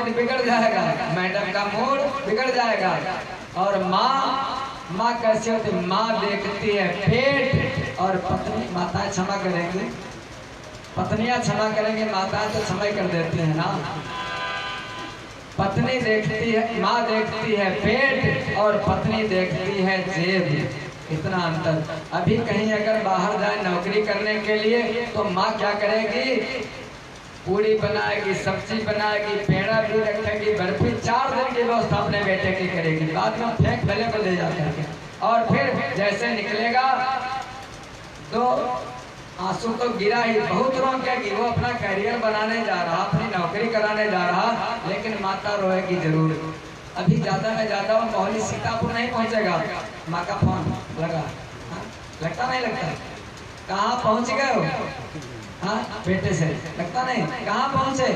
Mood बिगड़ जाएगा, madam का मूड बिगड़ जाएगा। और माँ कैसी होती? माँ देखती है पेट और पत्नी, माताएं क्षमा करेंगी, पत्नियां क्षमा करेंगी, माताएं तो क्षमा कर देती है ना। पत्नी देखती है, माँ देखती है पेट और पत्नी देखती है जेब। इतना अंतर। अभी कहीं अगर बाहर जाए नौकरी करने के लिए तो माँ क्या करेगी? पूड़ी बनाएगी, सब्जी बनाएगी, पेड़ा भी रखेगी, बर्फी, 4 दिन की व्यवस्था अपने बेटे की करेगी। बाद में फेंक भले को ले जाकर के, और फिर जैसे निकलेगा तो आंसू तो गिरा ही, बहुत रोकेगी। वो अपना करियर बनाने जा रहा, अपनी नौकरी कराने जा रहा, लेकिन माता रोएगी जरूर। अभी ज्यादा में ज्यादा वो मोहली सीतापुर नहीं पहुंचेगा, माँ का फोन लगा। हाँ? लगता नहीं लगता? कहाँ पहुंच गए हो? हाँ बेटे से लगता नहीं। कहाँ पहुंचे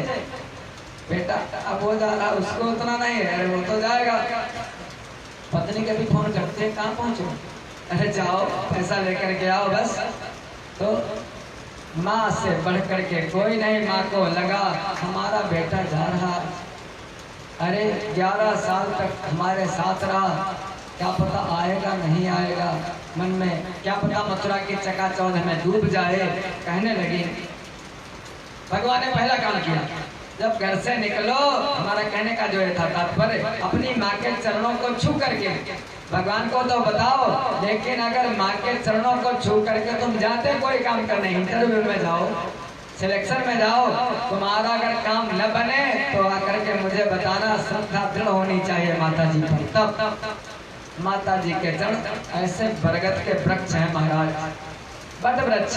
बेटा? अब वो जा रहा, उसको उतना नहीं है, अरे वो तो जाएगा। पत्नी के भी फोन करते हैं, कहाँ पहुंचो? अरे जाओ पैसा लेकर के आओ बस। तो माँ से बढ़ करके कोई नहीं। माँ को लगा हमारा बेटा जा रहा, अरे 11 साल तक हमारे साथ रहा, क्या पता आएगा नहीं आएगा, मन में क्या पता मथुरा की चकाचौंध में डूब जाए। कहने लगी, भगवान ने पहला काम किया, जब घर से निकलो, हमारा कहने का जो है था तात्पर्य, अपनी माँ के चरणों को छू करके, भगवान को तो बताओ, लेकिन अगर माँ के चरणों को छू करके तुम जाते कोई काम करने, इंटरव्यू में जाओ, सिलेक्शन में जाओ, तुम्हारा अगर काम न बने तो आकर के मुझे बताना। श्रद्धा दृढ़ होनी चाहिए माता जी पर। तब माता जी के चरण ऐसे बरगद के वृक्ष हैं महाराज, बट वृक्ष,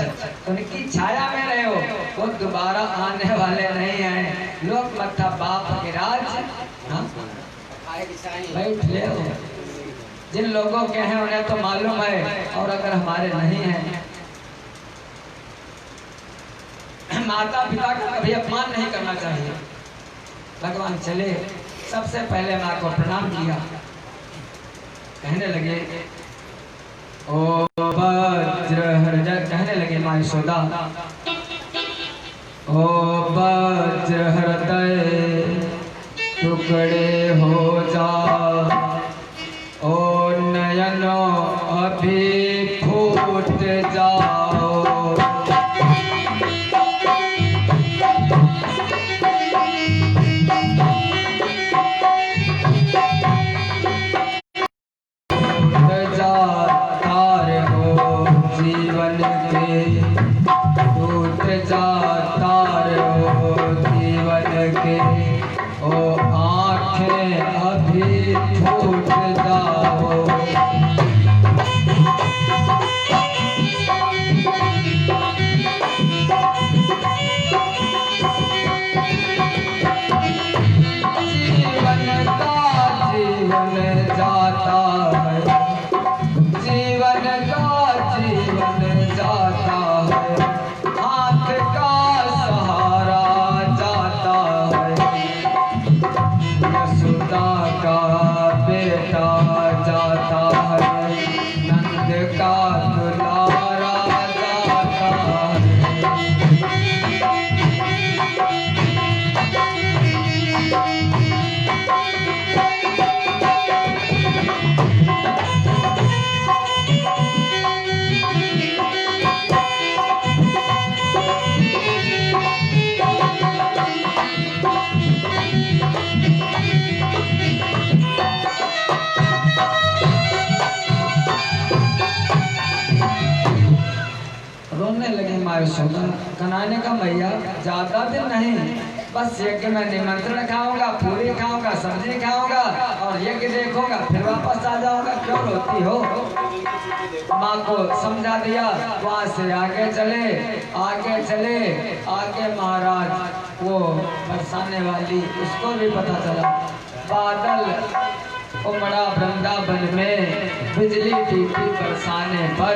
उनकी छाया में रहे हो, वो दोबारा आने वाले नहीं हैं। लोग मत्था बाप के राज बैठ ले हो। जिन लोगों के हैं उन्हें तो मालूम है, और अगर हमारे नहीं हैं, माता पिता का कभी अपमान नहीं करना चाहिए। भगवान चले, सबसे पहले माँ को प्रणाम किया, कहने लगे ओ वज्र हृदय, कहने लगे माँ यशोदा, ओ वज्र हृदय टुकड़े हो जा, ओ नयनो अभी फूट जाओ। कनाने का मैया ज्यादा दिन नहीं, बस यज्ञ में निमंत्रण खाऊंगा, पूरी खाऊंगा, सब्जी खाऊंगा और यज्ञ देखूंगा, फिर वापस आ जाऊंगा, क्यों रोती हो? माँ को समझा दिया। वहाँ से आगे चले, आगे महाराज वो बरसाने वाली, उसको भी पता चला, बादल उमड़ा वृंदावन में, बिजली टूटी बरसाने पर।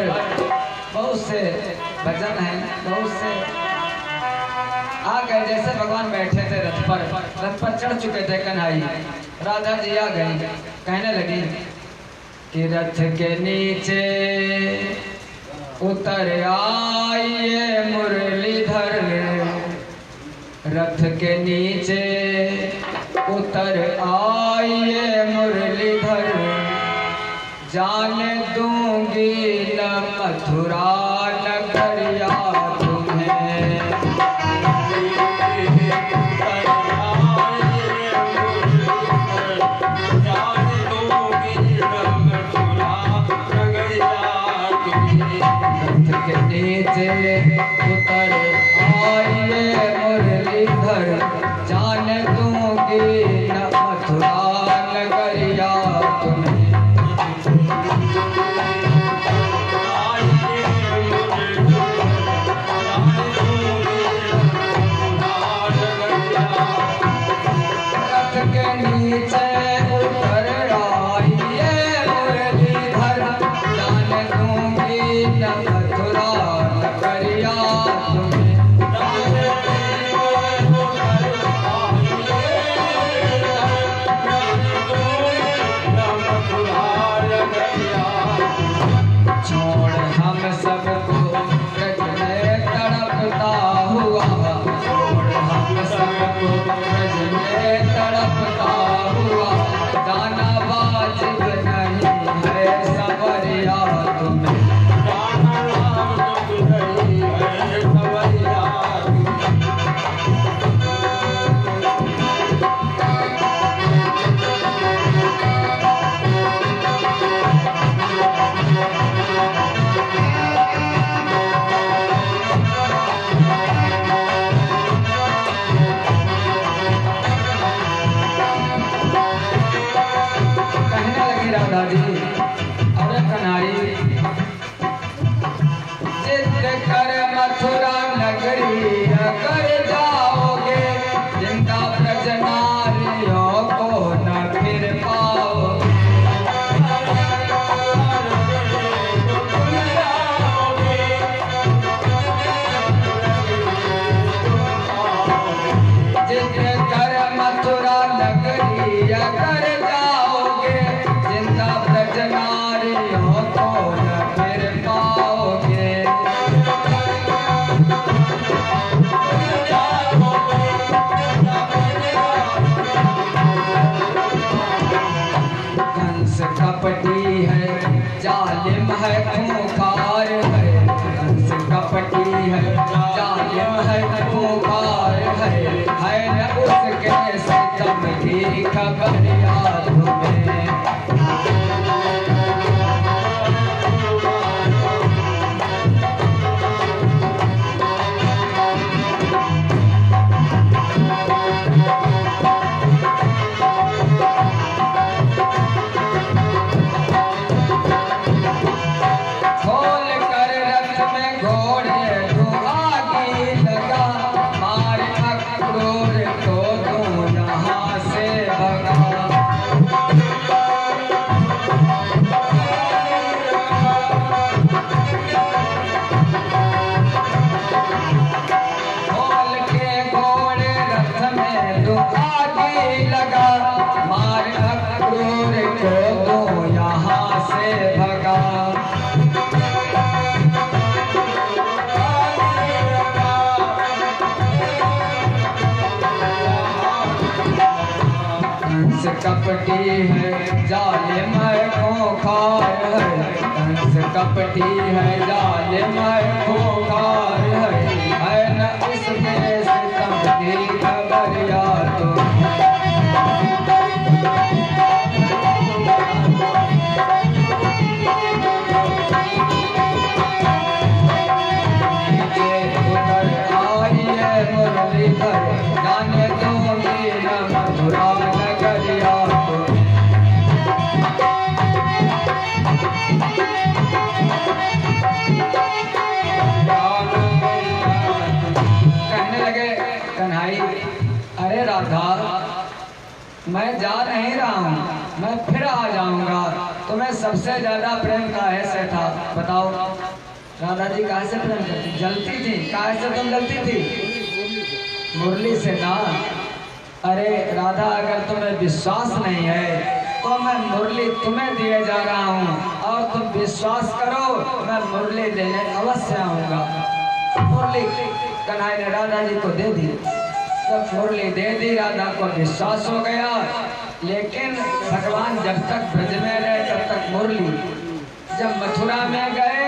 बहुत से भजन है, बहुत से आ गए। जैसे भगवान बैठे थे रथ पर चढ़ चुके थे कन्हई, राधा जी आ गई, कहने लगी कि रथ के नीचे उतर आइए मुरलीधर, रथ के नीचे उतर आइए मुरलीधर, जाने दूंगी न मथुरा नगरिया तुम्हें। रथ के नीचे उतर आइए मुरलीधर, जाने दूंगी न मथुरा नगरिया तुम्हें। कपटी है, जालिम है, खूंखार है। कंस कपटी है, जालिम है, खूंखार है न उसके सितम की खबर याद तुम्हें। कपटी है, जालिम है, खूंखार है। कंस कपटी है, जालिम है, खूंखार है न इसके सितम की खबर याद तुम्हें। उतर आइए मुरलीधर, जाने दूंगी न मथुरा नगरिया तुम्हें। कहने लगे कन्हई, अरे राधा, मैं जा नहीं रहा हूँ, मैं फिर आ जाऊंगा। तुम्हें सबसे ज्यादा प्रेम काहे से था बताओ? राधा जी काहे से प्रेम करती? जलती थी? काहे से तुम जलती थी? मुरली से ना। अरे राधा, अगर तुम्हें विश्वास नहीं है तो मैं मुरली तुम्हें दिए जा रहा हूँ, और तुम विश्वास करो मैं मुरली देने अवश्य आऊँगा। मुरली कन्हई ने राधा जी को दे दी। जब मुरली दे दी, राधा को विश्वास हो गया। लेकिन भगवान जब तक ब्रज में रहे तब तक मुरली, जब मथुरा में गए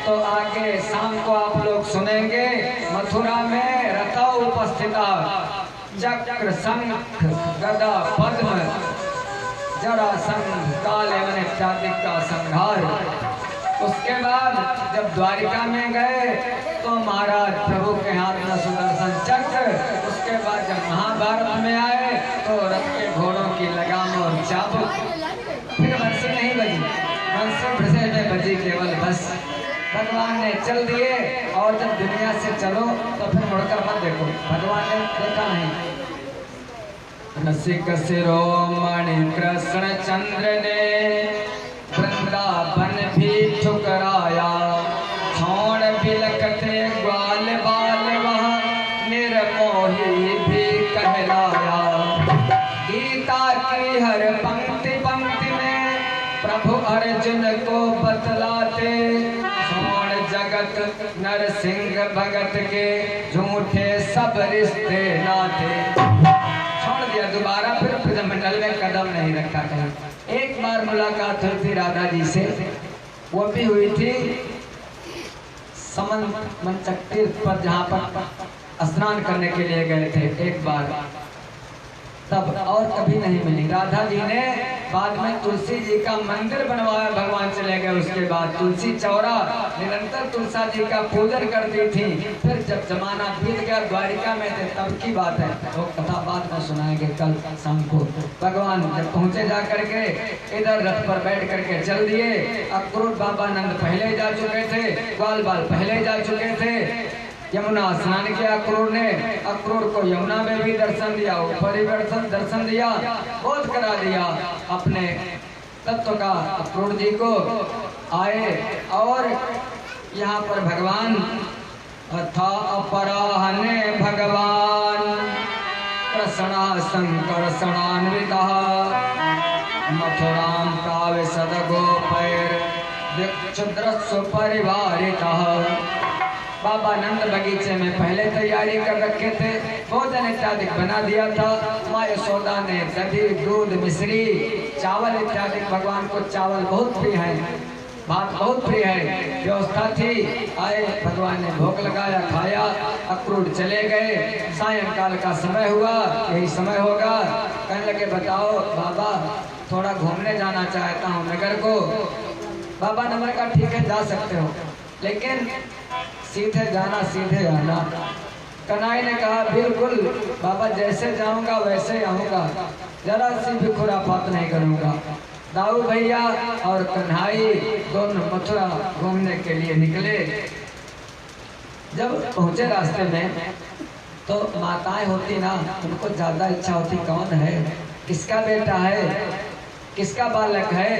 तो आगे शाम को आप लोग सुनेंगे, मथुरा में रथा उपस्थिता, चक्र शंख गदा पद्म जरासंध काले मन इत्यादि का संहार। उसके बाद जब द्वारिका में गए तो महाराज प्रभु के हाथ में सुदर्शन चक्र। उसके बाद जब महाभारत में आए तो रथ के घोड़ों की लगाम और चाबुक। फिर बंसी नहीं बजी, बंसी ब्रजे में बजी केवल बस। भगवान ने चल दिए और जब दुनिया से चलो तो फिर मुड़कर मत देखो, भगवान ने देखा नहीं। रसिक शिरोमणि कृष्ण चंद्र ने वृंदावन भी ठुकराया, छोड़ बिलखते ग्वाल बाल वह निर्मोही भी कहलाया। गीता की हर पंक्ति पंक्ति में प्रभु अर्जुन को बतलाते, छोड़ जगत नरसिंह भगत के झूठे सब रिश्ते नाते। छोड़ दिया, दोबारा फिर ब्रजमंडल में कदम नहीं रखा कहीं। एक बार मुलाकात हुई थी राधा जी से, वो भी हुई थी समन मंचक तीर्थ पर, जहाँ पर स्नान करने के लिए गए थे एक बार, तब और कभी नहीं मिली। राधा जी ने बाद में तुलसी जी का मंदिर बनवाया, भगवान चले गए। उसके बाद तुलसी चौरा निरंतर तुलसा जी का पूजन करती थी। फिर जब जमाना बीत गया, द्वारिका में थे तब की बात है, तो कथा बात में सुनाएंगे कल शाम को। भगवान जब पहुँचे जा करके इधर रथ पर बैठ करके चल दिए। अक्रूर बाबा नंद पहले जा चुके थे, ग्वाल बाल पहले जा चुके थे। यमुना स्नान किया अक्रूर ने, अक्रूर को यमुना में भी दर्शन दिया, ऊपर ही दर्शन दिया, बोध करा दिया अपने तत्व का अक्रूर जी को। आए और यहाँ पर भगवान था अपराहने भगवान कृष्णा शंकर शरणान्विता, मथुरां प्राविशद गोपैर दिक्षुद्रस्व परिवारितः। बाबा नंद बगीचे में पहले तैयारी कर रखे थे, भोजन इत्यादि बना दिया था। माँ यशोदा ने दही दूध मिश्री चावल इत्यादि, भगवान को चावल बहुत प्रिय है, भात बहुत प्रिय है, व्यवस्था थी। आए भगवान ने भोग लगाया, खाया, अक्रूर चले गए। सायंकाल का समय हुआ, यही समय होगा। कहने लगे बताओ बाबा थोड़ा घूमने जाना चाहता हूँ नगर को। बाबा ने कहा ठीक है जा सकते हो, लेकिन सीधे जाना सीधे आना। कन्हई ने कहा बिल्कुल बाबा, जैसे जाऊंगा वैसे आऊंगा, जरा सी भी खुराफात नहीं करूंगा। दाऊ भैया और कन्हई दोनों मथुरा घूमने के लिए निकले। जब पहुंचे रास्ते में तो माताएं होती ना, उनको ज्यादा इच्छा होती कौन है, किसका बेटा है, किसका बालक है।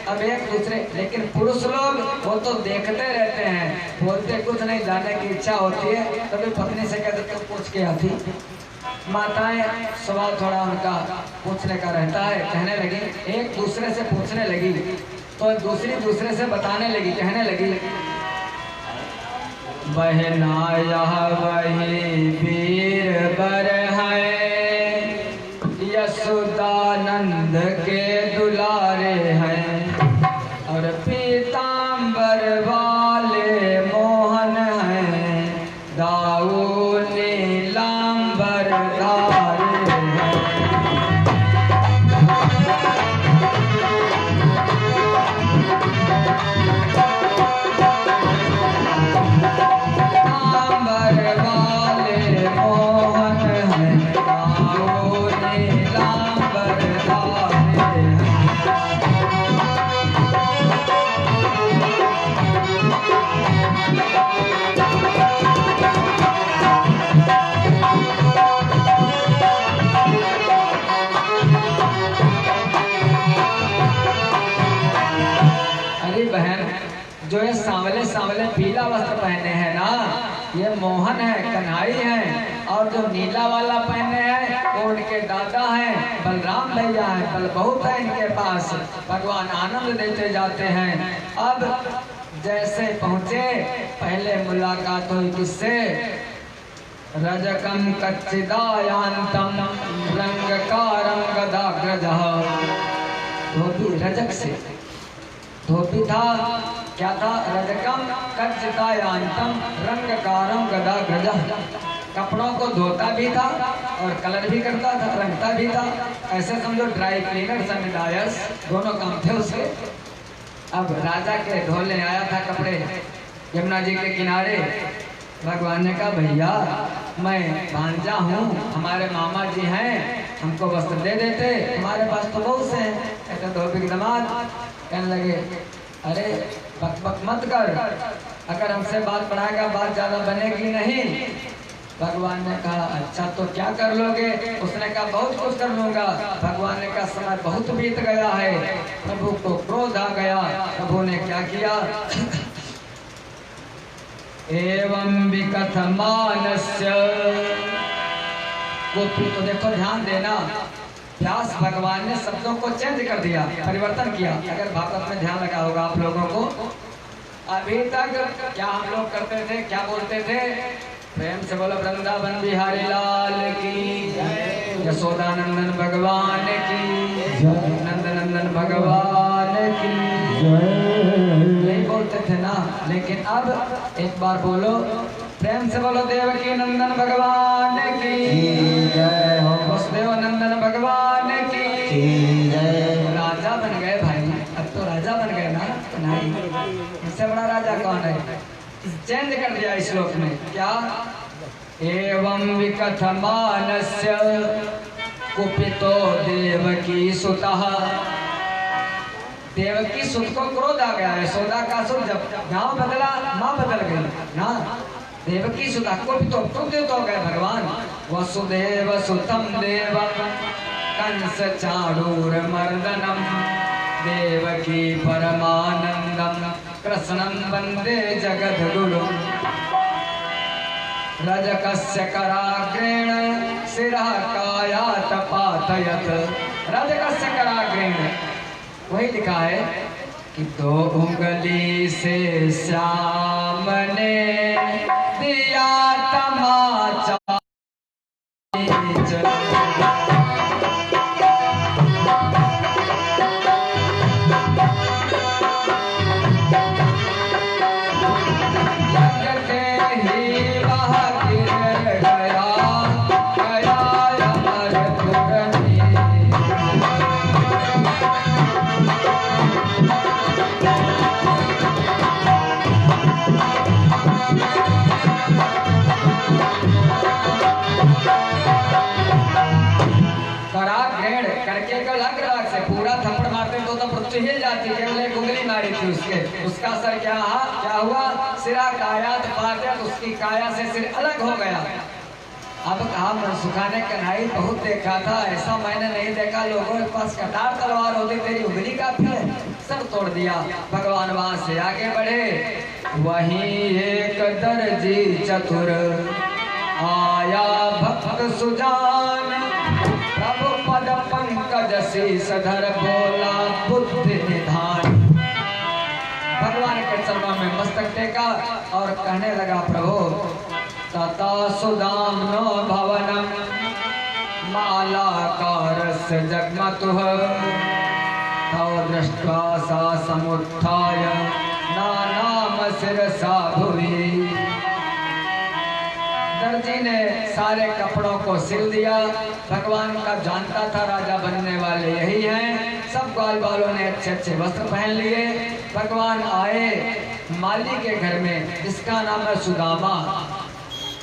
अब एक दूसरे, लेकिन पुरुष लोग वो तो देखते रहते हैं, बोलते कुछ नहीं, जाने की इच्छा होती है तभी पत्नी से कहते तो पूछ के आती। माताएं स्वभाव थोड़ा उनका पूछने का रहता है। कहने लगी, एक दूसरे से पूछने लगी तो दूसरे से बताने लगी, कहने लगी बहना यह वही वीर बर है, यशोदानंद के दुलारे हैं, और पीतांबर वाले मोहन हैं, दाऊ नीलांबर धारे हैं। पीतांबर वाले मोहन हैं, दाऊ नीलांबर धारे हैं। जो ये सांवले सांवले पीला वस्त्र पहने हैं ना, ये मोहन है, कन्हई है, और जो नीला वाला पहने हैं वो उनके दादा हैं, बलराम भैया हैं। बल बहुत है इनके पास, भगवान आनंद देते जाते हैं। अब जैसे पहुंचे, पहले मुलाकात हुई किससे, रजकं कच्चिदायान्तं रंगकारं गदाग्रजः। धोबी रजक से, धोबी था क्या था? रजकम कच्चिदायान्तं रंगकारं गदाग्रजः। कपड़ों को धोता भी था और कलर भी करता था, रंगता भी था। ऐसे समझो ड्राई क्लीनर एंड डायर्स दोनों काम थे उसके। अब राजा के धोने आया था कपड़े यमुना जी के किनारे। भगवान ने कहा भैया मैं भांजा हूँ, हमारे मामा जी हैं, हमको वस्त्र दे देते, हमारे पास तो बहुत से हैं। ऐसा धोबी के दामाद कहने लगे अरे बक बक मत कर, अगर हमसे बात बढ़ाएगा बात ज्यादा बनेगी नहीं। भगवान ने कहा अच्छा तो क्या कर लोगे? उसने कहा बहुत कुछ कर लूंगा। भगवान ने कहा समय बहुत बीत गया है। प्रभु को क्रोध आ गया। प्रभु ने क्या किया? एवं विकथमानस्य गोपी। तो देखो ध्यान देना, व्यास भगवान ने शब्दों को चेंज कर दिया, परिवर्तन किया। अगर भागवत में ध्यान लगा होगा आप लोगों को, अभी तक क्या हम लोग करते थे, क्या बोलते थे? प्रेम से बोलो वृंदावन बिहारी लाल की, यशोदा नंदन भगवान की, नंद नंदन भगवान की यही बोलते थे ना। लेकिन अब एक बार बोलो, प्रेम से बोलो देवकी नंदन भगवान की जय हो, वसुदेव नंदन भगवान की जय। राजा बन गए भाई, अब तो राजा बन गए ना। नहीं, इससे बड़ा राजा कौन है? चेंज कर दिया इस श्लोक में। क्या? एवं विकथमानस्य कुपितो देवकी सुतः। देवकी सुत को क्रोध आ गया है। यशोदा का सुत जब गांव बदला माँ बदल गई ना। देवकी सुत कुपितो क्रोधित हो गए भगवान। वसुदेव सुतम देवम कंस चाणूर मर्दनम देवकी परमानंदम कृष्णं वंदे जगद्गुरु। रजकस्य कराग्रेण शिरः कायात् पातयत्। रजकस्य कराग्रेण वही लिखा है कि 2 उंगली से श्याम ने दिया तमाचा। हिल जाती है। एक उंगली मारी थी उसके, उसका सर क्या हुआ? सिरा कायात पातयत, उसकी काया से सिर अलग हो गया। अब कहा मनसुखा ने कन्हई बहुत देखा था, ऐसा मैंने नहीं देखा। लोगों के पास कटार तलवार होती, तेरी उंगली काफी है, सर तोड़ दिया। भगवान वहां से आगे बढ़े। वहीं एक दर्जी चतुर आया भक्त सुजान, प्रभु पद पंकज शीस धर बोला बुद्धि निधान। भगवान के चरणों में मस्तक टेका और कहने लगा प्रभु तथा सुदाम्नो भवनम मालाकारस्य जग्मतुः तौ दृष्ट्वा सा समुत्थाय नानाम शिरसा भुवि। दर्जी ने सारे कपड़ों को सिल दिया। भगवान का जानता था राजा बनने वाले यही हैं। सब ग्वाल बालों ने अच्छे अच्छे वस्त्र पहन लिए। भगवान आए माली के घर में, जिसका नाम है सुदामा।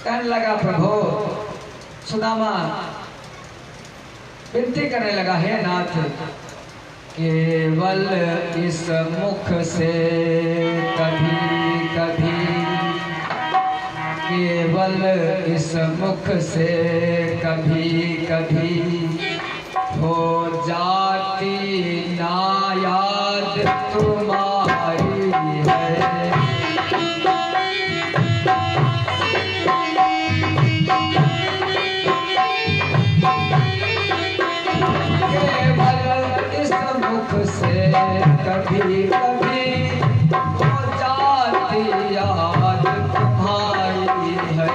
कहने लगा प्रभु, सुदामा विनती करने लगा, हे नाथ केवल इस मुख से कभी कभी, केवल इस मुख से कभी कभी हो जाती नायाद तुम्हारी है। केवल इस मुख से कभी कभी हो जाती याद तुम्हारी है।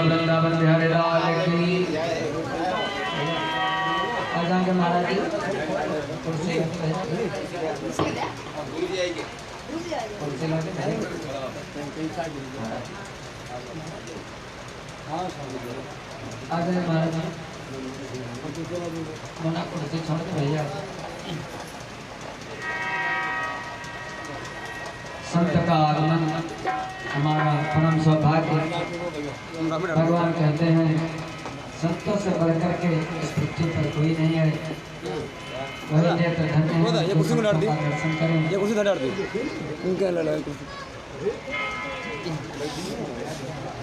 वृंदावन बिहारी लाल की। आ जाएंगे महाराज जी कुर्सी आ जाए महाराज जी। मना कुर्सी छोड़ के भैया। संत का आगमन हमारा परम सौभाग्य। भगवान कहते हैं संतों से बढ़कर के इस पृथ्वी पर कोई नहीं है। वही नेत्र धन्य है जो संतों का दर्शन करें।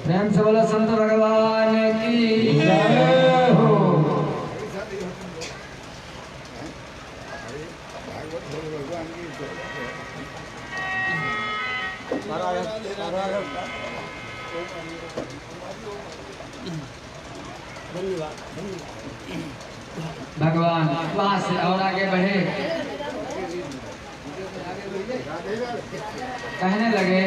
प्रेम से बोला संत भगवान की जय हो। भगवान वहां से और आगे बढ़े, कहने लगे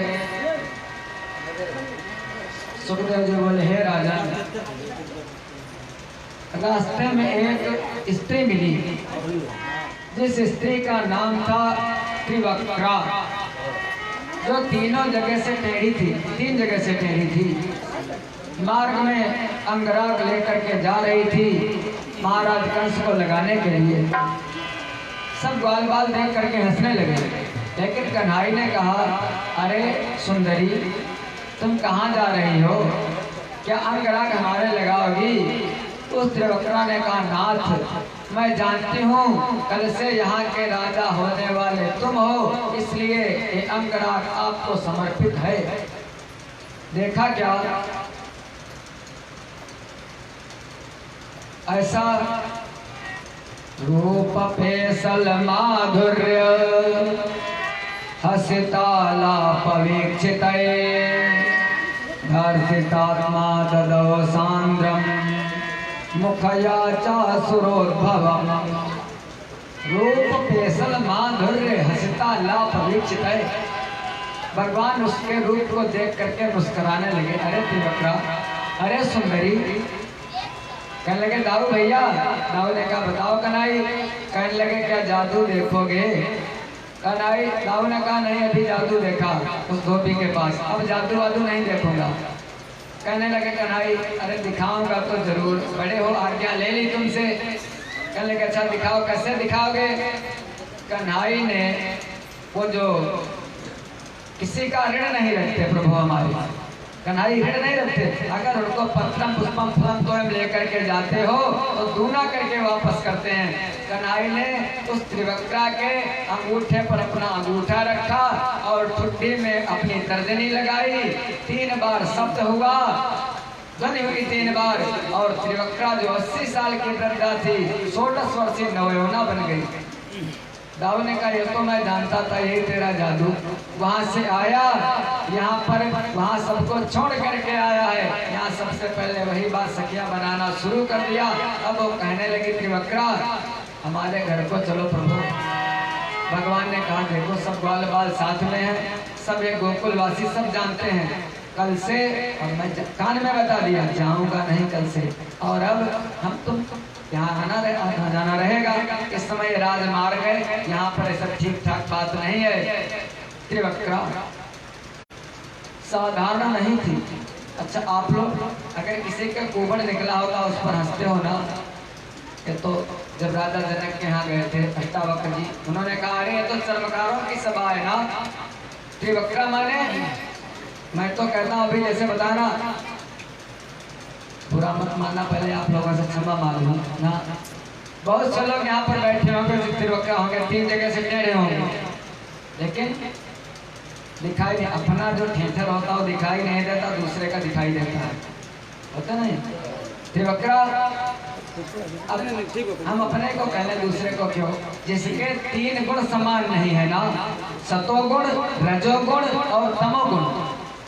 सुखदेव जी बोले हे राजन, रास्ते में एक स्त्री मिली जिस स्त्री का नाम था त्रिवक्रा, जो तीनों जगह से टेढ़ी थी, 3 जगह से टेढ़ी थी। मार्ग में अंगराग लेकर के जा रही थी महाराज कंस को लगाने के लिए। सब ग्वाल बाल देख करके हंसने लगे, लेकिन कन्हई ने कहा अरे सुंदरी तुम कहाँ जा रही हो, क्या अंगराग हमारे लगाओगी? उस त्रिवक्रा ने कहा नाथ मैं जानती हूँ कल से यहाँ के राजा होने वाले तुम हो, इसलिए ये अंगराग आपको समर्पित है। देखा क्या ऐसा रूप पेशल माधुर्य हसितालापवीक्षित धर्षितात्मा ददौ सांद्रम मुखया चासुरोद्भवम्। रूप पेशल माधुर्य हसितालापवीक्षित। भगवान उसके रूप को देख करके मुस्कुराने लगे। अरे त्रिवक्रा, अरे सुंदरी। कहने लगे दाऊ भैया। दाऊ ने कहा बताओ कन्हई। कहने लगे क्या जादू देखोगे? कन्हई दाऊ ने कहा नहीं अभी जादू देखा उस धोबी के पास, अब जादू वादू नहीं देखूंगा। कहने लगे कन्हई अरे दिखाऊंगा तो जरूर, बड़े हो आज्ञा ले ली तुमसे। कहने लगे अच्छा दिखाओ, कैसे दिखाओगे? कन्हई ने वो जो किसी का ऋण नहीं रखते प्रभु हमारे, कन्हई ऋण नहीं रखते। अगर उनको पत्रम पुष्पम फलम तो हम लेकर के जाते हो तो दूना करके वापस करते हैं। कन्हई ने उस त्रिवक्रा के अंगूठे पर अपना अंगूठा रखा और ठुड्डी में अपनी तर्जनी लगाई। 3 बार शब्द हुआ, ध्वनि हुई 3 बार, और त्रिवक्रा जो 80 साल की वृद्धा थी 16 वर्षीय नवयौवना बन गई। दाऊ ने कहा ये तो मैं जानता था, यही तेरा जादू। वहां से आया यहाँ पर, वहां सबको छोड़ करके आया है, यहाँ सबसे पहले वही बात सखिया बनाना शुरू कर दिया। अब वो कहने लगी त्रिवक्रा हमारे घर को चलो प्रभु। भगवान ने कहा देखो सब ग्वाल बाल साथ में है, सब ये गोकुलवासी सब जानते हैं कल से, और मैं कान में बता दिया जाऊंगा नहीं कल से, और अब हम तुम यहाँ आना जाना रहेगा। इस समय राजमार्ग है, यहाँ पर ऐसा ठीक ठाक बात नहीं है। त्रिवक्रा साधारण नहीं थी। अच्छा आप लोग अगर किसी का कुबड़ निकला होगा उस पर हंसते हो ना। ये तो जब राजा जनक के यहाँ गए थे अष्टावक्र जी, उन्होंने कहा अरे ये तो चर्मकारों की सभा है ना। त्रिवक्रा माने मैं तो कहता हूँ अभी जैसे बताना, बुरा मत मानना, पहले आप लोगों से क्षमा मांग लूँ ना। बहुत से लोग यहाँ पर बैठे होंगे त्रिवक्रा होंगे, 3 जगह से टेढ़े होंगे, लेकिन दिखाई नहीं, अपना जो ठेठर होता है वो दिखाई नहीं देता, दूसरे का दिखाई देता है, होता नहीं। त्रिवक्रा अब हम अपने को कहने दूसरे को क्यों, जिसके 3 गुण समान नहीं है ना, सतोगुण, रजोगुण और तमोगुण।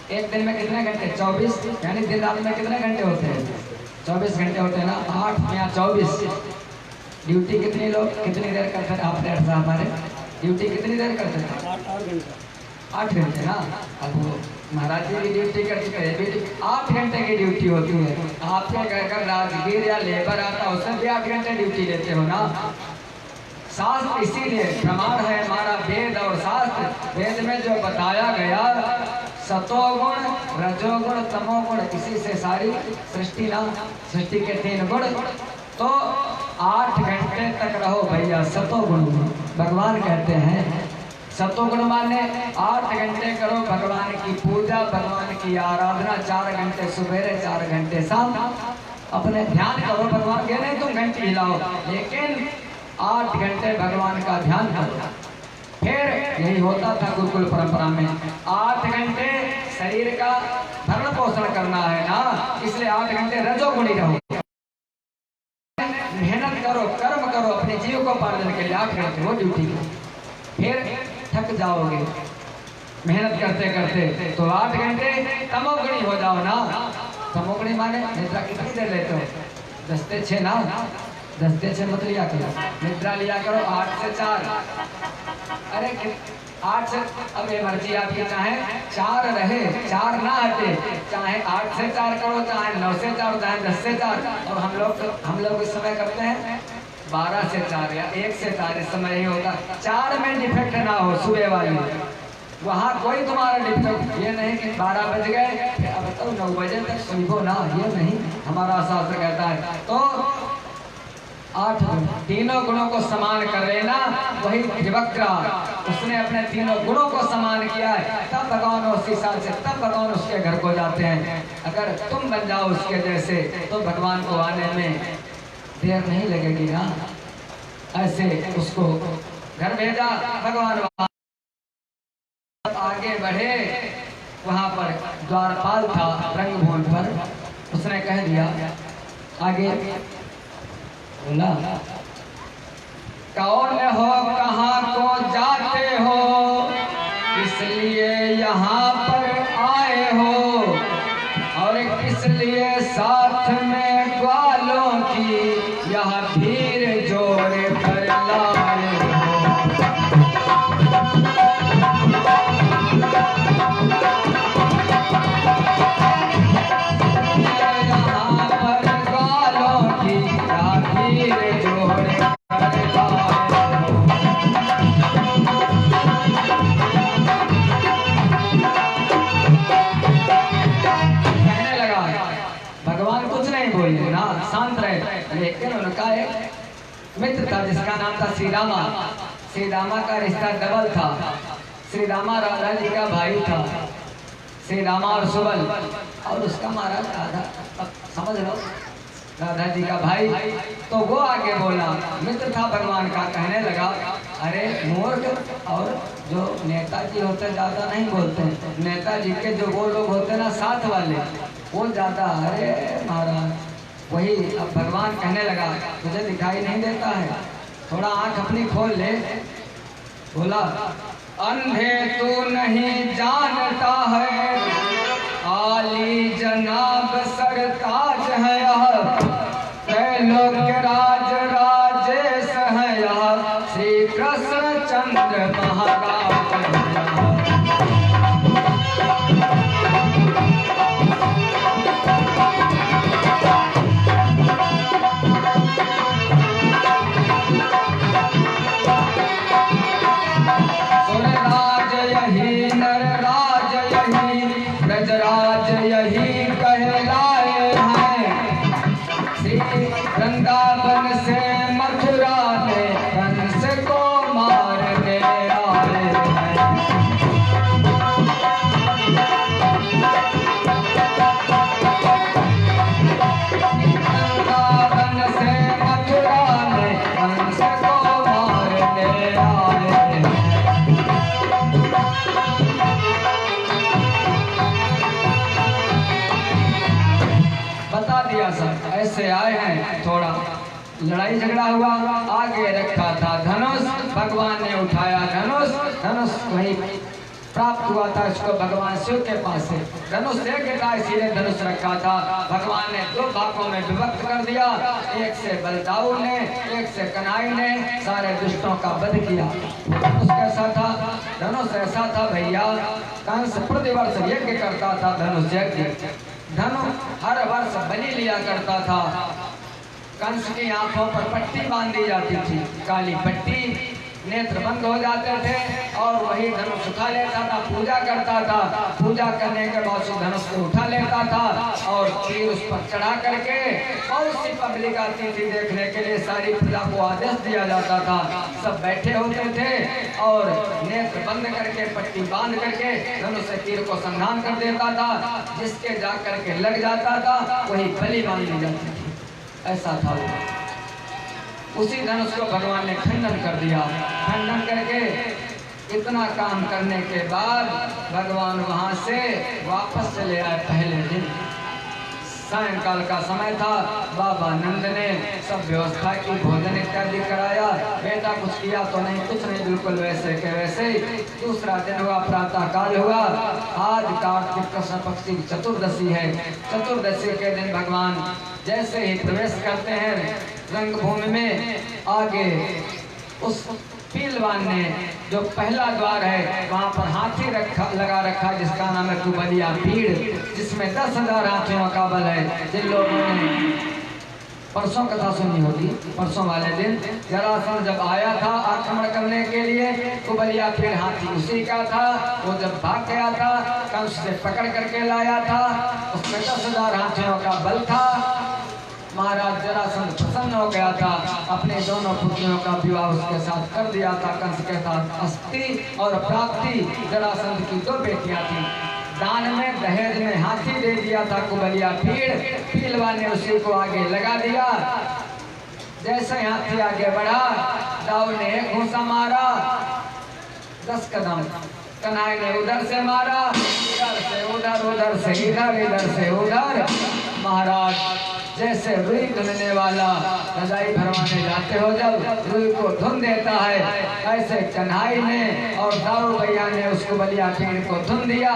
एक दिन में कितने घंटे? 24, यानी दिन रात में कितने घंटे होते हैं? 24 घंटे होते हैं ना। 8 या 24 ड्यूटी कितनी लोग कितनी देर करते हैं? आप 1.5 हमारे ड्यूटी कितनी देर करते थे? 8 घंटे ना। अब वो महाराज जी की ड्यूटी कर चुके हैं, 8 घंटे की ड्यूटी होती है। आपके घर का राजगीर या लेबर आता उसमें भी 8 घंटे ड्यूटी लेते हो ना। शास्त्र इसीलिए प्रमाण है हमारा वेद और शास्त्र। वेद में जो बताया गया सतोगुण रजोगुण तमोगुण, इसी से सारी सृष्टि ना, सृष्टि के 3 गुण। तो 8 घंटे तक रहो भैया सतोगुण। भगवान कहते हैं सतोगुण माने 8 घंटे करो भगवान की पूजा, भगवान की आराधना। 4 घंटे सवेरे 4 घंटे शाम अपने ध्यान करो भगवान के। नहीं तुम घंटी हिलाओ, लेकिन 8 घंटे भगवान का ध्यान करो। फिर यही होता था गुरुकुल परंपरा में, 8 घंटे शरीर का भरण पोषण करना है ना, इसलिए 8 घंटे रजोगुणी रहो। मेहनत करो, कर्म करो अपने जीव को पालन के लिए 8 घंटे वो ड्यूटी। फिर थक जाओगे मेहनत करते करते, तो 8 घंटे तमोगुणी हो जाओ ना। तमोगुणी माने निद्रा कितनी देर लेते हो? 10 से 6 ना, 10 से 6 मत लिया करो, निद्रा लिया करो 8 से 4। अरे 8 से, अब ये मर्जी आपकी, चाहे 4 रहे 4 ना हटे, चाहे 8 से 4 करो, चाहे 9 से 4, चाहे 10 से 4। और हम लोग इस समय करते हैं 12 से 4 या 1 से 4, इस समय ही होता। 4 में डिफेक्ट ना हो सुबह वाली, वहाँ कोई तुम्हारा डिफेक्ट ये नहीं कि 12 बज गए अब बताओ 9 बजे तक सुबह ना, ये नहीं हमारा शास्त्र कहता है। तो 8 तीनों गुणों को समान कर लेना। वही त्रिवक्रा उसने अपने तीनों गुणों को समान किया है, तब भगवान उसी साल से तब भगवान उसके घर को जाते हैं। अगर तुम बन जाओ उसके जैसे तो भगवान को आने में देर नहीं लगेगी ना। ऐसे उसको घर भेजा भगवान, आगे बढ़े। वहां पर द्वारपाल था रंगभूमि पर, उसने कह दिया आगे बोला, कौन हो कहाँ को जाते हो, इसलिए यहाँ पर आए हो, और किस लिए साथ में ग्वालों की यह भीड़ जोड़ कर लाए हो। यहाँ पर ग्वालों की यह भीड़ जोड़ कर लाए हो। कहने लगा, भगवान कुछ नहीं बोले ना, शांत रहे। लेकिन उनका एक मित्र था जिसका नाम था श्री रामा। श्री रामा का रिश्ता डबल था। श्री रामा राधा जी का भाई था, श्री रामा और सुबल, और उसका महाराज राधा, समझ लो राधा जी का भाई। तो वो आगे बोला, मित्र था भगवान का, कहने लगा, अरे मूर्ख, और जो नेताजी होते ज्यादा नहीं बोलते, नेताजी के जो वो लोग होते ना साथ वाले, वो ज्यादा, अरे महाराज वही। अब भगवान कहने लगा, तुझे दिखाई नहीं देता है, थोड़ा आंख अपनी खोल ले। बोला, अंधे तू नहीं जानता है, आली जनाब सरताज है यह, लोक राज राजेश है यह, श्री कृष्ण चंद्र महाराज है यह। सुरराज यही नरराज यही ब्रजराज यही कहलाए हैं, श्री वृंदावन से मथुरा में कंस को मारने आए हैं। वृंदावन से मथुरा में कंस को मारने आए हैं। बता दिया सर, ऐसे आए हैं। थोड़ा लड़ाई झगड़ा हुआ, आगे रखा था धनुष, भगवान ने उठाया धनुष, धनुष वही प्राप्त हुआ था इसको भगवान शिव के पास से। धनुष दे के था, इसीलिए धनुष रखा था। भगवान ने दो भागों में विभक्त कर दिया, एक से बलदाऊ ने, एक से कन्हई ने सारे दुष्टों का वध किया। धनुष कैसा था? धनुष ऐसा था भैया, कंस प्रतिवर्ष यज्ञ करता था, धनुष यज्ञ। धनु हर वर्ष बलि लिया करता था। कंस की आंखों पर पट्टी बांध दी जाती थी, काली पट्टी, नेत्र बंद हो जाते थे और वही धनुष उठा लेता था, पूजा करता था। पूजा करने के बाद उस धनुष को उठा लेता था और तीर उस पर चढ़ा करके बहुत सी पब्लिक आती थी देखने के लिए, सारी प्रजा को आदेश दिया जाता था। सब बैठे होते थे और नेत्र बंद करके पट्टी बांध करके धनुष से तीर को संधान कर देता था। जिसके जा करके लग जाता था वही बलि मान ली जाती थी, ऐसा था वो। उसी धनुष को भगवान ने खंडन कर दिया। खंडन करके इतना काम करने के बाद भगवान वहां से वापस चले आए। पहले दिन सायंकाल का समय था, बाबा नंद ने सब व्यवस्था की, भोजन इत्यादि कराया। बेटा कुछ किया तो नहीं, कुछ नहीं, बिल्कुल वैसे के वैसे। दूसरा दिन हुआ, प्रातः काल हुआ। आज कार्तिक कृष्ण पक्ष की चतुर्दशी है। चतुर्दशी के दिन भगवान जैसे ही प्रवेश करते हैं रंगभूमि में, आगे उस पीलवान ने जो पहला द्वार है वहाँ पर हाथी लगा रखा, जिसका नाम है कुबलिया भीड़, जिसमें 10,000 हाथियों का बल है। जिन लोगों ने परसों कथा सुनी होगी, परसों वाले दिन जरासंध जब आया था आक्रमण करने के लिए, कुबलिया भीड़ हाथी उसी का था। वो जब भाग गया था, कंस से पकड़ करके लाया था, उसमें 10,000 हाथियों का बल था। महाराज जरासंध प्रसन्न हो गया था, अपने दोनों पुत्रियों का विवाह उसके साथ कर दिया था, कंस के साथ। अस्थि और प्राप्ति जरासंध की 2 बेटियां थी। दान में, दहेज में हाथी दे दिया था कुबलिया भीड़। पीलवा ने उसी को आगे लगा दिया। जैसे हाथी आगे बढ़ा, दाऊ ने एक घूंसा मारा, 10 कदम। कन्हई ने उधर से मारा, इधर से उधर, उधर से इधर, इधर से उधर। महाराज जैसे रुई धुनने वाला रजाई भरवाने जाते हो जब रुई को धुन देता है, ऐसे कन्हई ने और दाऊ भैया ने उसको बलिया भीड़ को धुन दिया।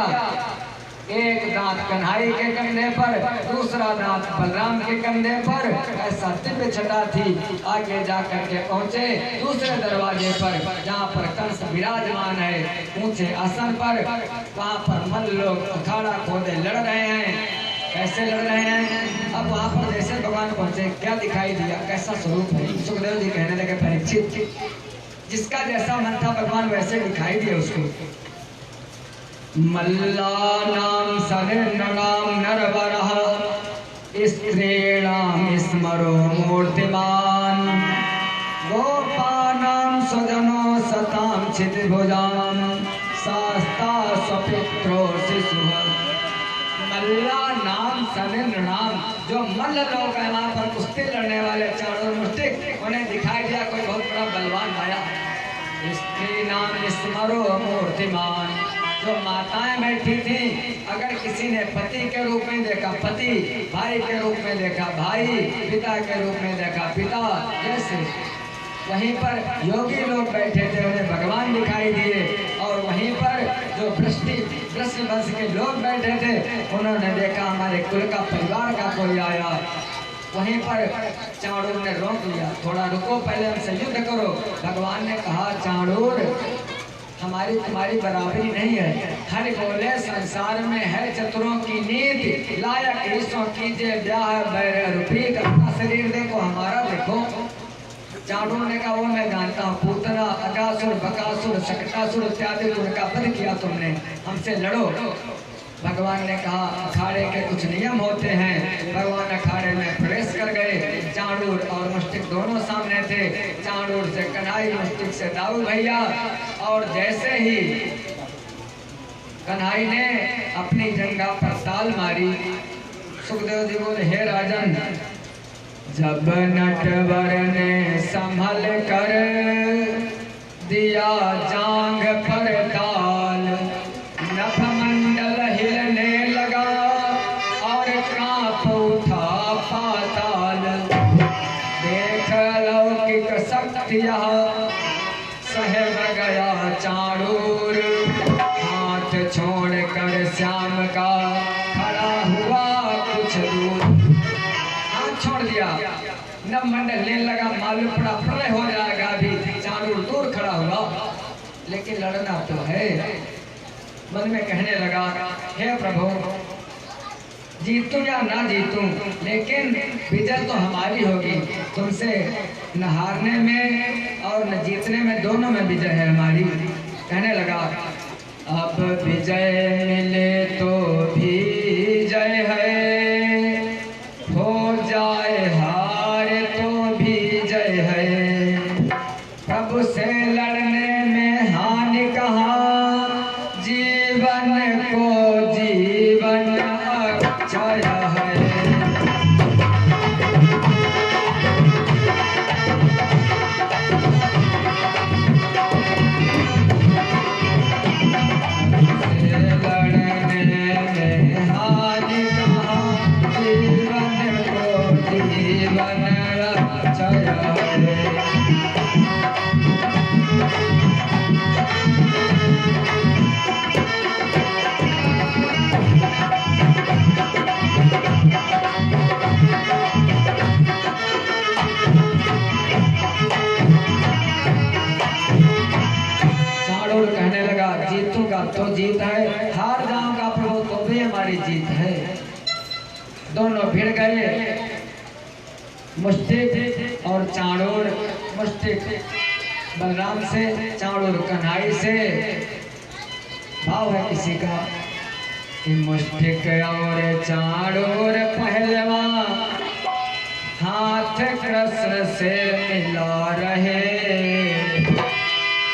एक दांत कन्हई के कंधे पर, दूसरा दांत बलराम के कंधे पर। ऐसा दिव्य छटा थी। आगे जाकर के पहुंचे दूसरे दरवाजे पर, जहाँ पर कंस विराजमान है ऊंचे आसन पर। वहाँ पर मन लोग अखाड़ा खोदे लड़ रहे हैं। कैसे लड़ रहे हैं? अब वहाँ पर जैसे भगवान पहुंचे, क्या दिखाई दिया, कैसा स्वरूप है? सुखदेव जी कहने लगे, परीक्षित, जिसका जैसा मन था भगवान वैसे दिखाई दिया उसको। मल्लानां सनिर्नृणां नरवरः स्त्रीणां स्मरो मूर्तिमान् गोपानां स्वजनो सतां क्षितिभुजां शास्ता स्वपुत्रो शिशुः। मल्ला नाम सनिर्न नाम, जो मल्ल लोग हैं वहाँ पर कुश्ती लड़ने वाले चारों मुष्टिक, उन्हें दिखाई दिया कोई बहुत बड़ा बलवान आया। स्त्री नाम स्मरो मूर्तिमान, जो माताएं बैठी थी, अगर किसी ने पति के रूप में देखा पति, भाई के रूप में देखा भाई, पिता के रूप में देखा पिता, जैसे वहीं पर योगी लोग बैठे थे उन्हें भगवान दिखाई दिए। और वहीं पर जो वृष्णि वंश के लोग बैठे थे उन्होंने देखा हमारे कुल का परिवार का कोई आया। वहीं पर चाणूर ने रोक लिया, थोड़ा रुको, पहले हमसे युद्ध करो। भगवान ने कहा, चाणूर हमारी तुम्हारी बराबरी नहीं है। हर बोले संसार में है चतुरों की नीति, लायक ईसों कीजिए ब्याह बैर रूपी। अपना शरीर देखो, हमारा देखो। चाणूर ने कहा, वो मैं जानता हूँ, पूतना, अकासुर, बकासुर, शकटासुर इत्यादि उनका वध किया तुमने, हमसे लड़ो। भगवान ने कहा, अखाड़े के कुछ नियम होते हैं। भगवान अखाड़े में प्रवेश कर गए। चाणूर और मुष्टिक दोनों सामने थे। चाणूर से कन्हई, मुष्टिक से दाऊ भैया। और जैसे ही कन्हई ने अपनी जंघा पर ताल मारी, सुखदेव जी बोले, हे राजन, जब नटवर ने संभल कर दिया जांघ पर ताल, नभमंडल हिलने लगा और कांप उठा पाताल। देख लौकिक शक्ति सहम गया चाणूर, पता तो है। मन में कहने लगा, हे प्रभु, जीतूं या ना जीतूं, लेकिन विजय तो हमारी होगी। तुमसे न हारने में और न जीतने में, दोनों में विजय है हमारी। कहने लगा, अब विजय मिले तो भी जय है, हो जाए हार तो भी जय है। प्रभु से लड़ने में हानि कहाँ, जीवन को जीवन अक्षय है। कहने लगा, जीतूंगा तो जीत है, हार जाऊंगा प्रभु तो भी हमारी जीत है। दोनों भिड़ गए, मुष्टिक और चाणूर। मुष्टिक बलराम से, चाणूर कन्हई से। भाव है किसी का कि मुष्टिक और चाणूर पहलवान, हाथ कृष्ण से मिला रहे,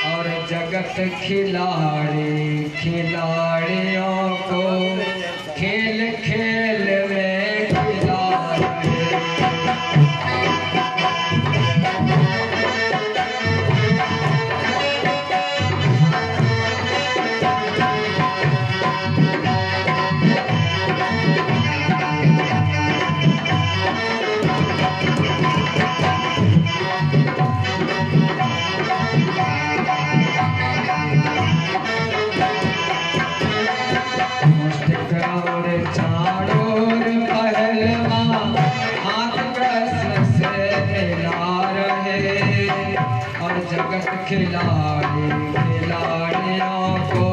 और जगत खिलाड़ी खिलाड़ियों को खेल खेल में खिला रहे। खिलाड़ी खिलाड़ियों को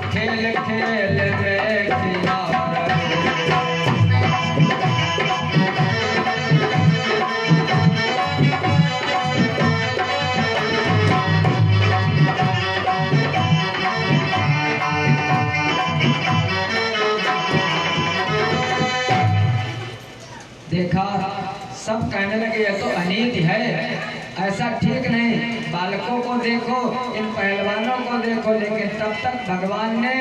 खेल खेल में खिला रहे। देखा, सब कहने लगे ये तो अनीति है, ऐसा ठीक नहीं। बालकों को देखो, इन पहलवानों को देखो, लेकिन तब तक भगवान ने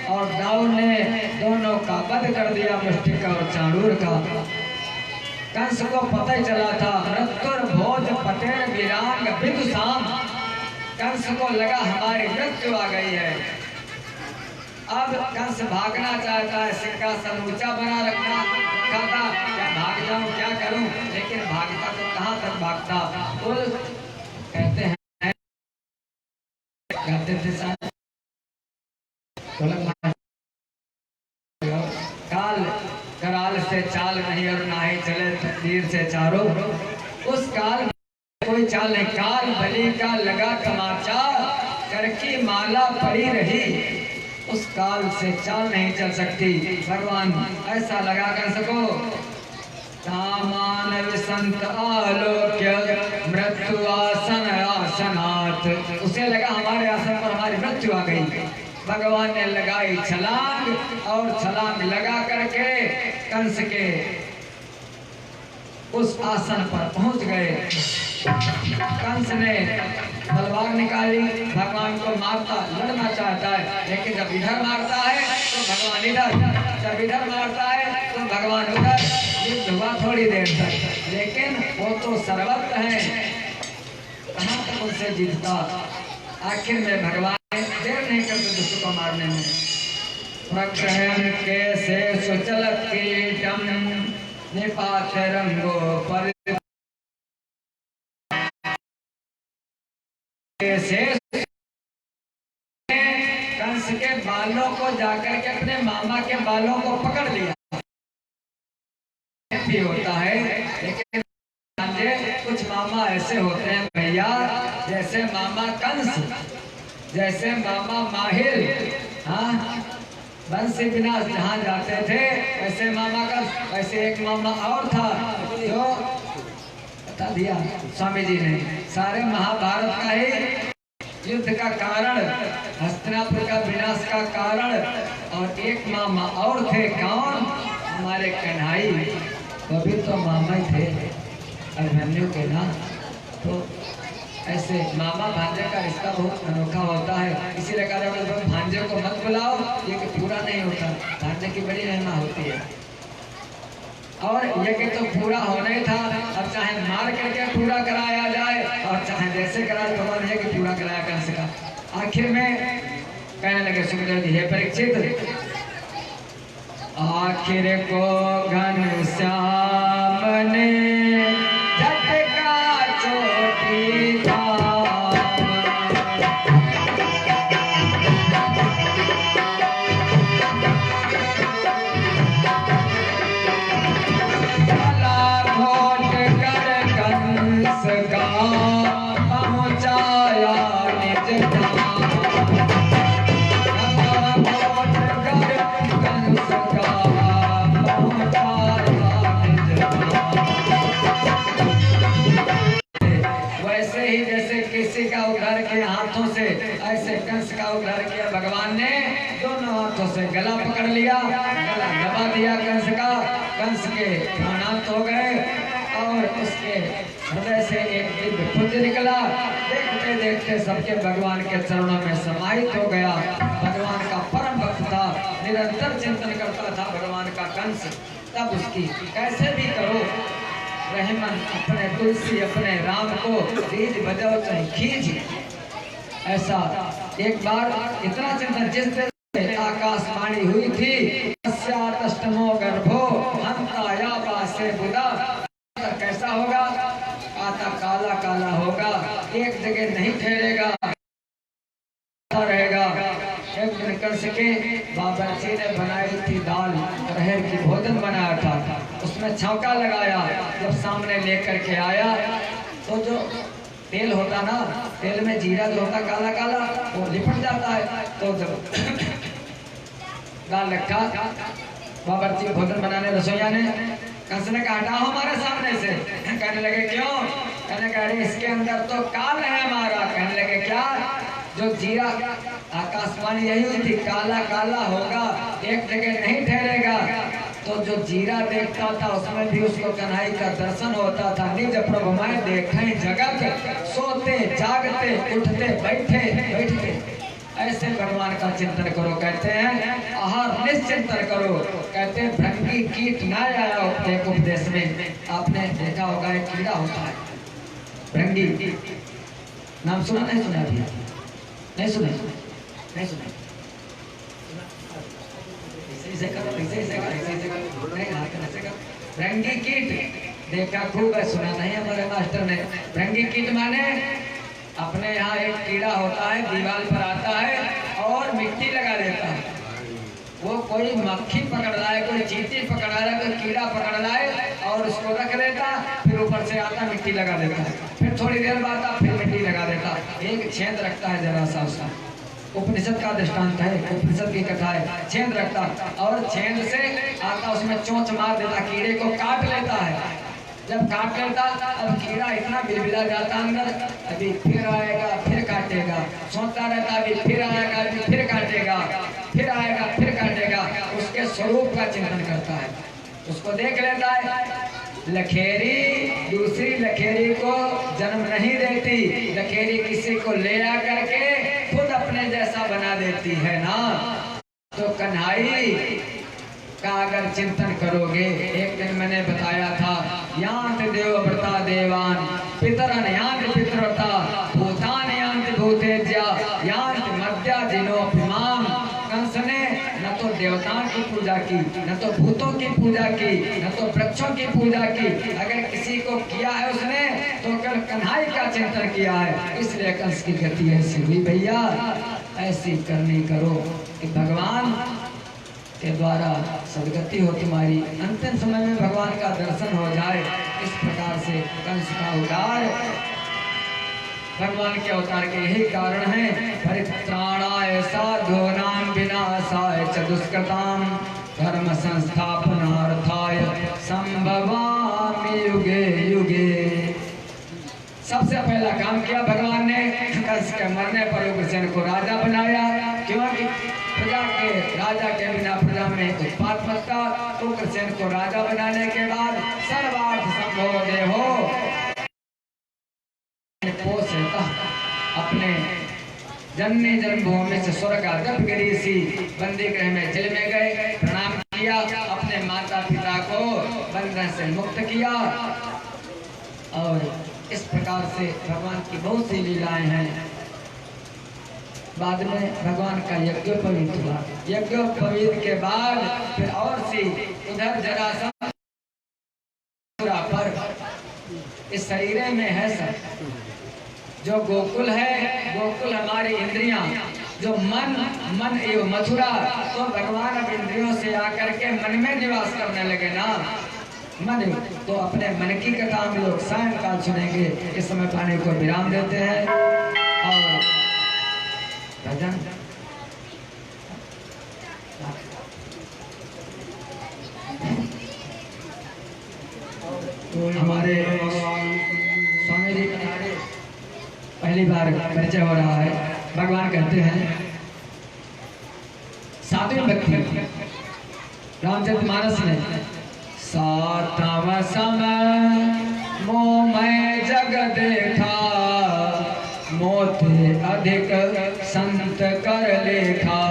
और दाऊद ने दोनों का वध कर दिया, मुष्टिक और चाणूर का। कंस को पता ही चला था, मृत्युर भोज पटेल वीरांग विदुषाम। कंस को लगा हमारी मृत्यु आ गई है। अब कंस भागना चाहता है, सिंहासन ऊंचा बना रखना चाहता, क्या भाग जाऊं, क्या करूं, लेकिन भागता तो कहां तक भागता। बोल कहते हैं, कहते थे काल कराल से चाल नहीं, और ना ही चले तीर से चारों। उस काल में कोई चाल नहीं, काल बलि का लगा तमाचा, कर की माला पड़ी रही। उस काल से चाल नहीं चल सकती। भगवान ऐसा लगा कंस को, सामान विसंत आलोक्य मृत्यु आसन आसनात। उसे लगा हमारे आसन पर हमारी मृत्यु आ गई। भगवान ने लगाई छलांग, और छलांग लगा करके कंस के उस आसन पर पहुंच गए। कंस ने तलवार निकाली, भगवान को मारता, लड़ना चाहता है, लेकिन जब इधर मारता है तो भगवान इधर, जब इधर मारता है तो भगवान उधर। युद्ध हुआ थोड़ी देर तक, लेकिन वो तो सर्वत्र है, कहाँ तक उनसे जीतता। आखिर में भगवान देर नहीं करते दुष्ट को मारने में। प्रग्रहण कैसे सुचलत कीटम निपात रंगो पर, कंस के बालों को जाकर के अपने मामा के बालों को पकड़ लिया। भी होता है, लेकिन कुछ मामा ऐसे होते हैं भैया, जैसे मामा कंस जैसे मामा माहिर हाँ वंश विनाश जहाँ जाते थे वैसे मामा का, वैसे एक मामा और था जो बता दिया स्वामी जी ने, सारे महाभारत का ही युद्ध का कारण, हस्तिनापुर का विनाश का कारण। और एक मामा और थे, कौन? हमारे कन्हई, वो भी तो मामा ही थे अभिमन्यु के ना। तो ऐसे मामा भांजे का रिश्ता बहुत अनोखा होता है, इसीलिए कहा जाता है भांजे को मत बुलाओ, ये कि पूरा नहीं होता, भांजे की बड़ी महिमा होती है। और ये कि तो पूरा होना ही था, अब चाहे मार करके पूरा कराया जाए और चाहे जैसे कराए, तो है कि पूरा कराया कंस का। आखिर में कहने लगे सुखदेव जी, हे परीक्षित, आखिर को घनश्याम ने झटका चोटी था, पहुंचाया निज धाम, कंस का पहुंचाया निज धाम। वैसे ही जैसे किसी का उद्धार किया हाथों से, ऐसे कंस का उद्धार किया भगवान ने, दोनों हाथों से गला पकड़ लिया, गला दबा दिया कंस का, कंस के प्राणांत हो गए और उसके हृदय से एक दिव्य पुंज निकला। देखते देखते सबके भगवान के चरणों में समाहित हो गया। भगवान का परम भक्त था, निरंतर चिंतन करता था भगवान का कंस। तब उसकी कैसे भी करो रहमन, अपने तुलसी अपने राम को रीझ बजाओ चाहे खींच, ऐसा एक बार इतना चिंतन, जिस दिन आकाशवाणी हुई थी अष्टमो गर्भो हंता बासे बुदा, कैसा होगा? आता काला काला होगा, एक जगह नहीं ठहरेगा, रहेगा। एक दिन कंस के बाबरची ने बनाई थी दाल, अरहर की भोजन बनाया था, उसमें छौंका लगाया, जब सामने लेकर के आया तो जो तेल होता ना, तेल में जीरा जो होता काला काला, वो लिपट जाता है। तो जब दाल रखा, बाबरची भोजन बनाने रसोईया ने, कंस ने कहा हटाओ हमारे सामने से। कहने लगे क्यों? कहने लगे इसके अंदर तो काल है हमारा। कहने लगे क्या? जो जीरा, आकाशवाणी यही हुई थी काला काला होगा, एक जगह नहीं ठहरेगा। तो जो जीरा देखता था उसमें भी उसको कन्हई का दर्शन होता था। निज प्रभु मैं देखे जगत, सोते जागते उठते बैठते ऐसे भगवान का चिंतन करो। कहते हैं आहार निश्चिंतन करो। कहते हैं भृंगी कीट न आया एक उपदेश में, आपने देखा होगा एक कीड़ा होता है भृंगी, नाम सुना नहीं? सुना भी नहीं? सुना नहीं? सुना? ऐसे करो, ऐसे करो, भृंगी कीट देखा खूब है, सुना नहीं हमारे मास्टर ने। भृंगी कीट माने अपने यहाँ एक कीड़ा होता है, दीवार पर आता है और मिट्टी लगा देता है। वो कोई मक्खी पकड़ रहा है, कोई चींटी पकड़ रहा है, कोई कीड़ा पकड़ रहा है और उसको रख देता, फिर ऊपर से आता मिट्टी लगा देता है, फिर थोड़ी देर बाद आता फिर मिट्टी लगा देता, एक छेद रखता है जरा सा उसका। उपनिषद का दृष्टांत है, उपनिषद की कथा है। छेद रखता और छेद से आता, उसमें चोंच मार देता, कीड़े को काट लेता है। जब काट लेता अब कीड़ा इतना बिलबिला जाता अंदर, अभी फिर आएगा फिर काटेगा, सोचता रहता अभी फिर आएगा अभी फिर काटेगा, फिर आएगा फिर काटेगा। उसके स्वरूप का चिंतन करता है, उसको देख लेता है। लखेरी दूसरी लखेरी को जन्म नहीं देती, लखेरी किसी को ले आ करके खुद अपने जैसा बना देती है ना। तो कन्हई का अगर चिंतन करोगे, एक दिन मैंने बताया था यांत देवव्रता देवान पितरन यांत पितृव्रता भूतान यांत भूतेज्या यांत मध्या जिनोपिमाम। कंस ने न तो देवताओं की पूजा की, न तो भूतों की पूजा की, न तो वृक्षों की पूजा की। अगर किसी को किया है उसने तो कल कन्हई का चिंतन किया है, इसलिए कंस की गति ऐसी हुई। भैया ऐसी करनी करो कि भगवान के द्वारा सदगति हो तुम्हारी, अंतिम समय में भगवान का दर्शन हो जाए। इस प्रकार से कंस का उद्धार भगवान के अवतार के यही कारण है। परित्राणाय साधूनां विनाशाय च दुष्कृतां धर्म संस्थापनार्थाय संभवामि युगे युगे। सबसे पहला काम किया भगवान ने, कंस के मरने पर उग्रसेन को राजा बनाया, क्योंकि प्रजा के राजा के बिना प्रजा में उत्पात मचता। उग्रसेन को राजा बनाने के बाद सर्वार्थ संभव देहो अपने जननी जन्मभूमि से स्वर्ग गिरीसी बंदी गृह में जेल में गए, प्रणाम किया, अपने माता पिता को बंधन से मुक्त किया। और इस प्रकार से भगवान की बहुत सी लीलाएं हैं। बाद में भगवान का यज्ञोपवीत हुआ। यज्ञोपवीत के बाद फिर और सी उधर जरासंध पर इस शरीर में है सब। जो गोकुल है, गोकुल हमारी इंद्रियां, जो मन एवं मथुरा, तो भगवान अब इंद्रियों से आकर के मन में निवास करने लगे ना। मन तो अपने मन की कथा हम लोग सायंकाल सुनेंगे। इस समय पानी को विराम देते हैं और भजन तो हमारे स्वामी जी पहली बार परिचय हो रहा है। भगवान कहते हैं सातवीं भक्ति रामचरितमानस में, सातव समय मोह मैं जग देखा, मोते अधिक संत कर लेखा।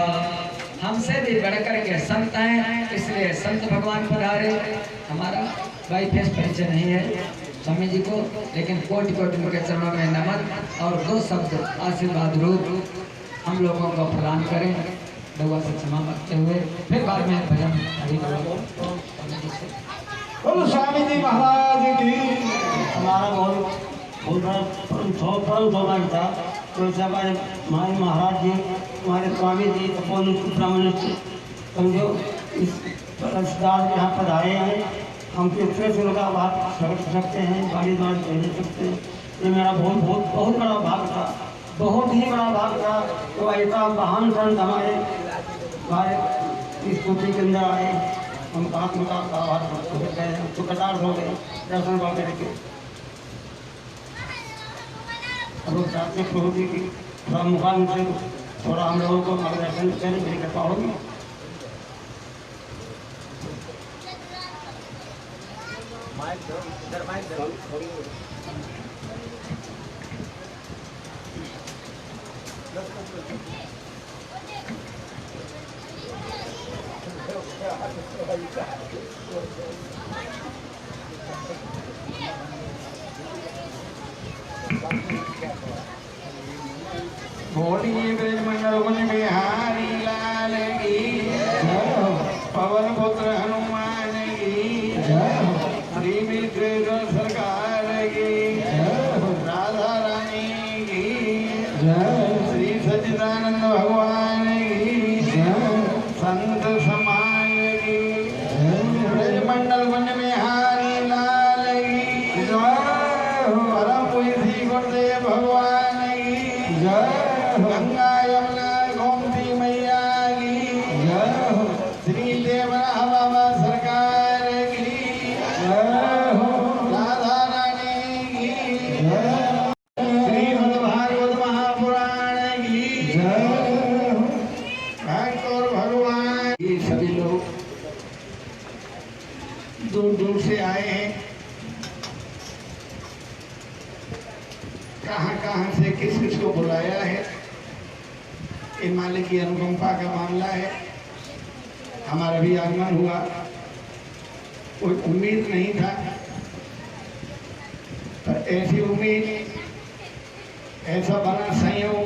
हमसे भी बढ़कर के संत हैं, इसलिए संत भगवान पधारे। हमारा भाई फेस परिचय नहीं है स्वामी जी को, लेकिन कोटि कोटि उनके चरणों में नमन और दो शब्द आशीर्वाद रूप हम लोगों को प्रदान करें। भगवान से क्षमा मांगते हुए फिर बाद में भजन बोलो स्वामी जी महाराज की। हमारा बहुत बड़ा सौभाग्य था तो हमारे महाराज जी, हमारे स्वामी जी ब्राह्मण समझो इस रिश्तेदार यहाँ पधारे हैं। हम कितने से उनका बात कर सकते हैं, गाड़ी बात कह सकते हैं। ये मेरा बहुत बड़ा भाग था, बहुत ही बड़ा भाग था। तो ऐसा महान संत हमारे इस कोठी के अंदर आए, हम कहा उनका आभार तो कतार हो गए दर्शन वगैरह के। अब चाहते प्रभु जी की थोड़ा मुकाम से थोड़ा हम लोगों को मार्गदर्शन करें, मेरी कृपा होगी। बोलिए ब्रजमंडल कुंज बिहारी लाल की, पवन पुत्र हनुमान की, श्री विश्वेश्वर सरकार की, राधा रानी की, श्री सच्चिदानंद भगवान की, संत समाज की, ब्रजमंडल कुंज बिहारी लाल की, परम पूज्य गुरुदेव भगवान की, गंगा यमुना गोमती मैया की, श्री देवरा बाबा सरकार की, राधा रानी की, श्रीमद् भागवत महापुराण की, भक्त और भगवान की सभी लोग दूर दूर से आए हैं। कहाँ से किस किस को बुलाया है, ये मालिक की अनुकंपा का मामला है। हमारा भी आगमन हुआ, कोई उम्मीद नहीं था, पर ऐसी उम्मीद, ऐसा बड़ा संयोग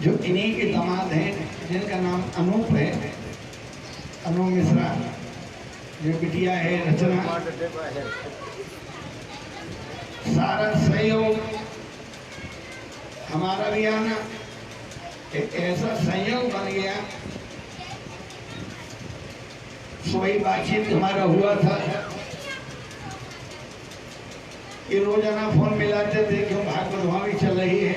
जो इन्हीं के दामाद हैं, जिनका नाम अनूप है, अनूप मिश्रा, जो बिटिया है रचना, सारा सहयोग हमारा भी आना एक ऐसा संयोग बन गया। सोई बातचीत हमारा हुआ था कि रोजाना फोन मिलाते थे क्यों भागवत वहां भी चल रही है,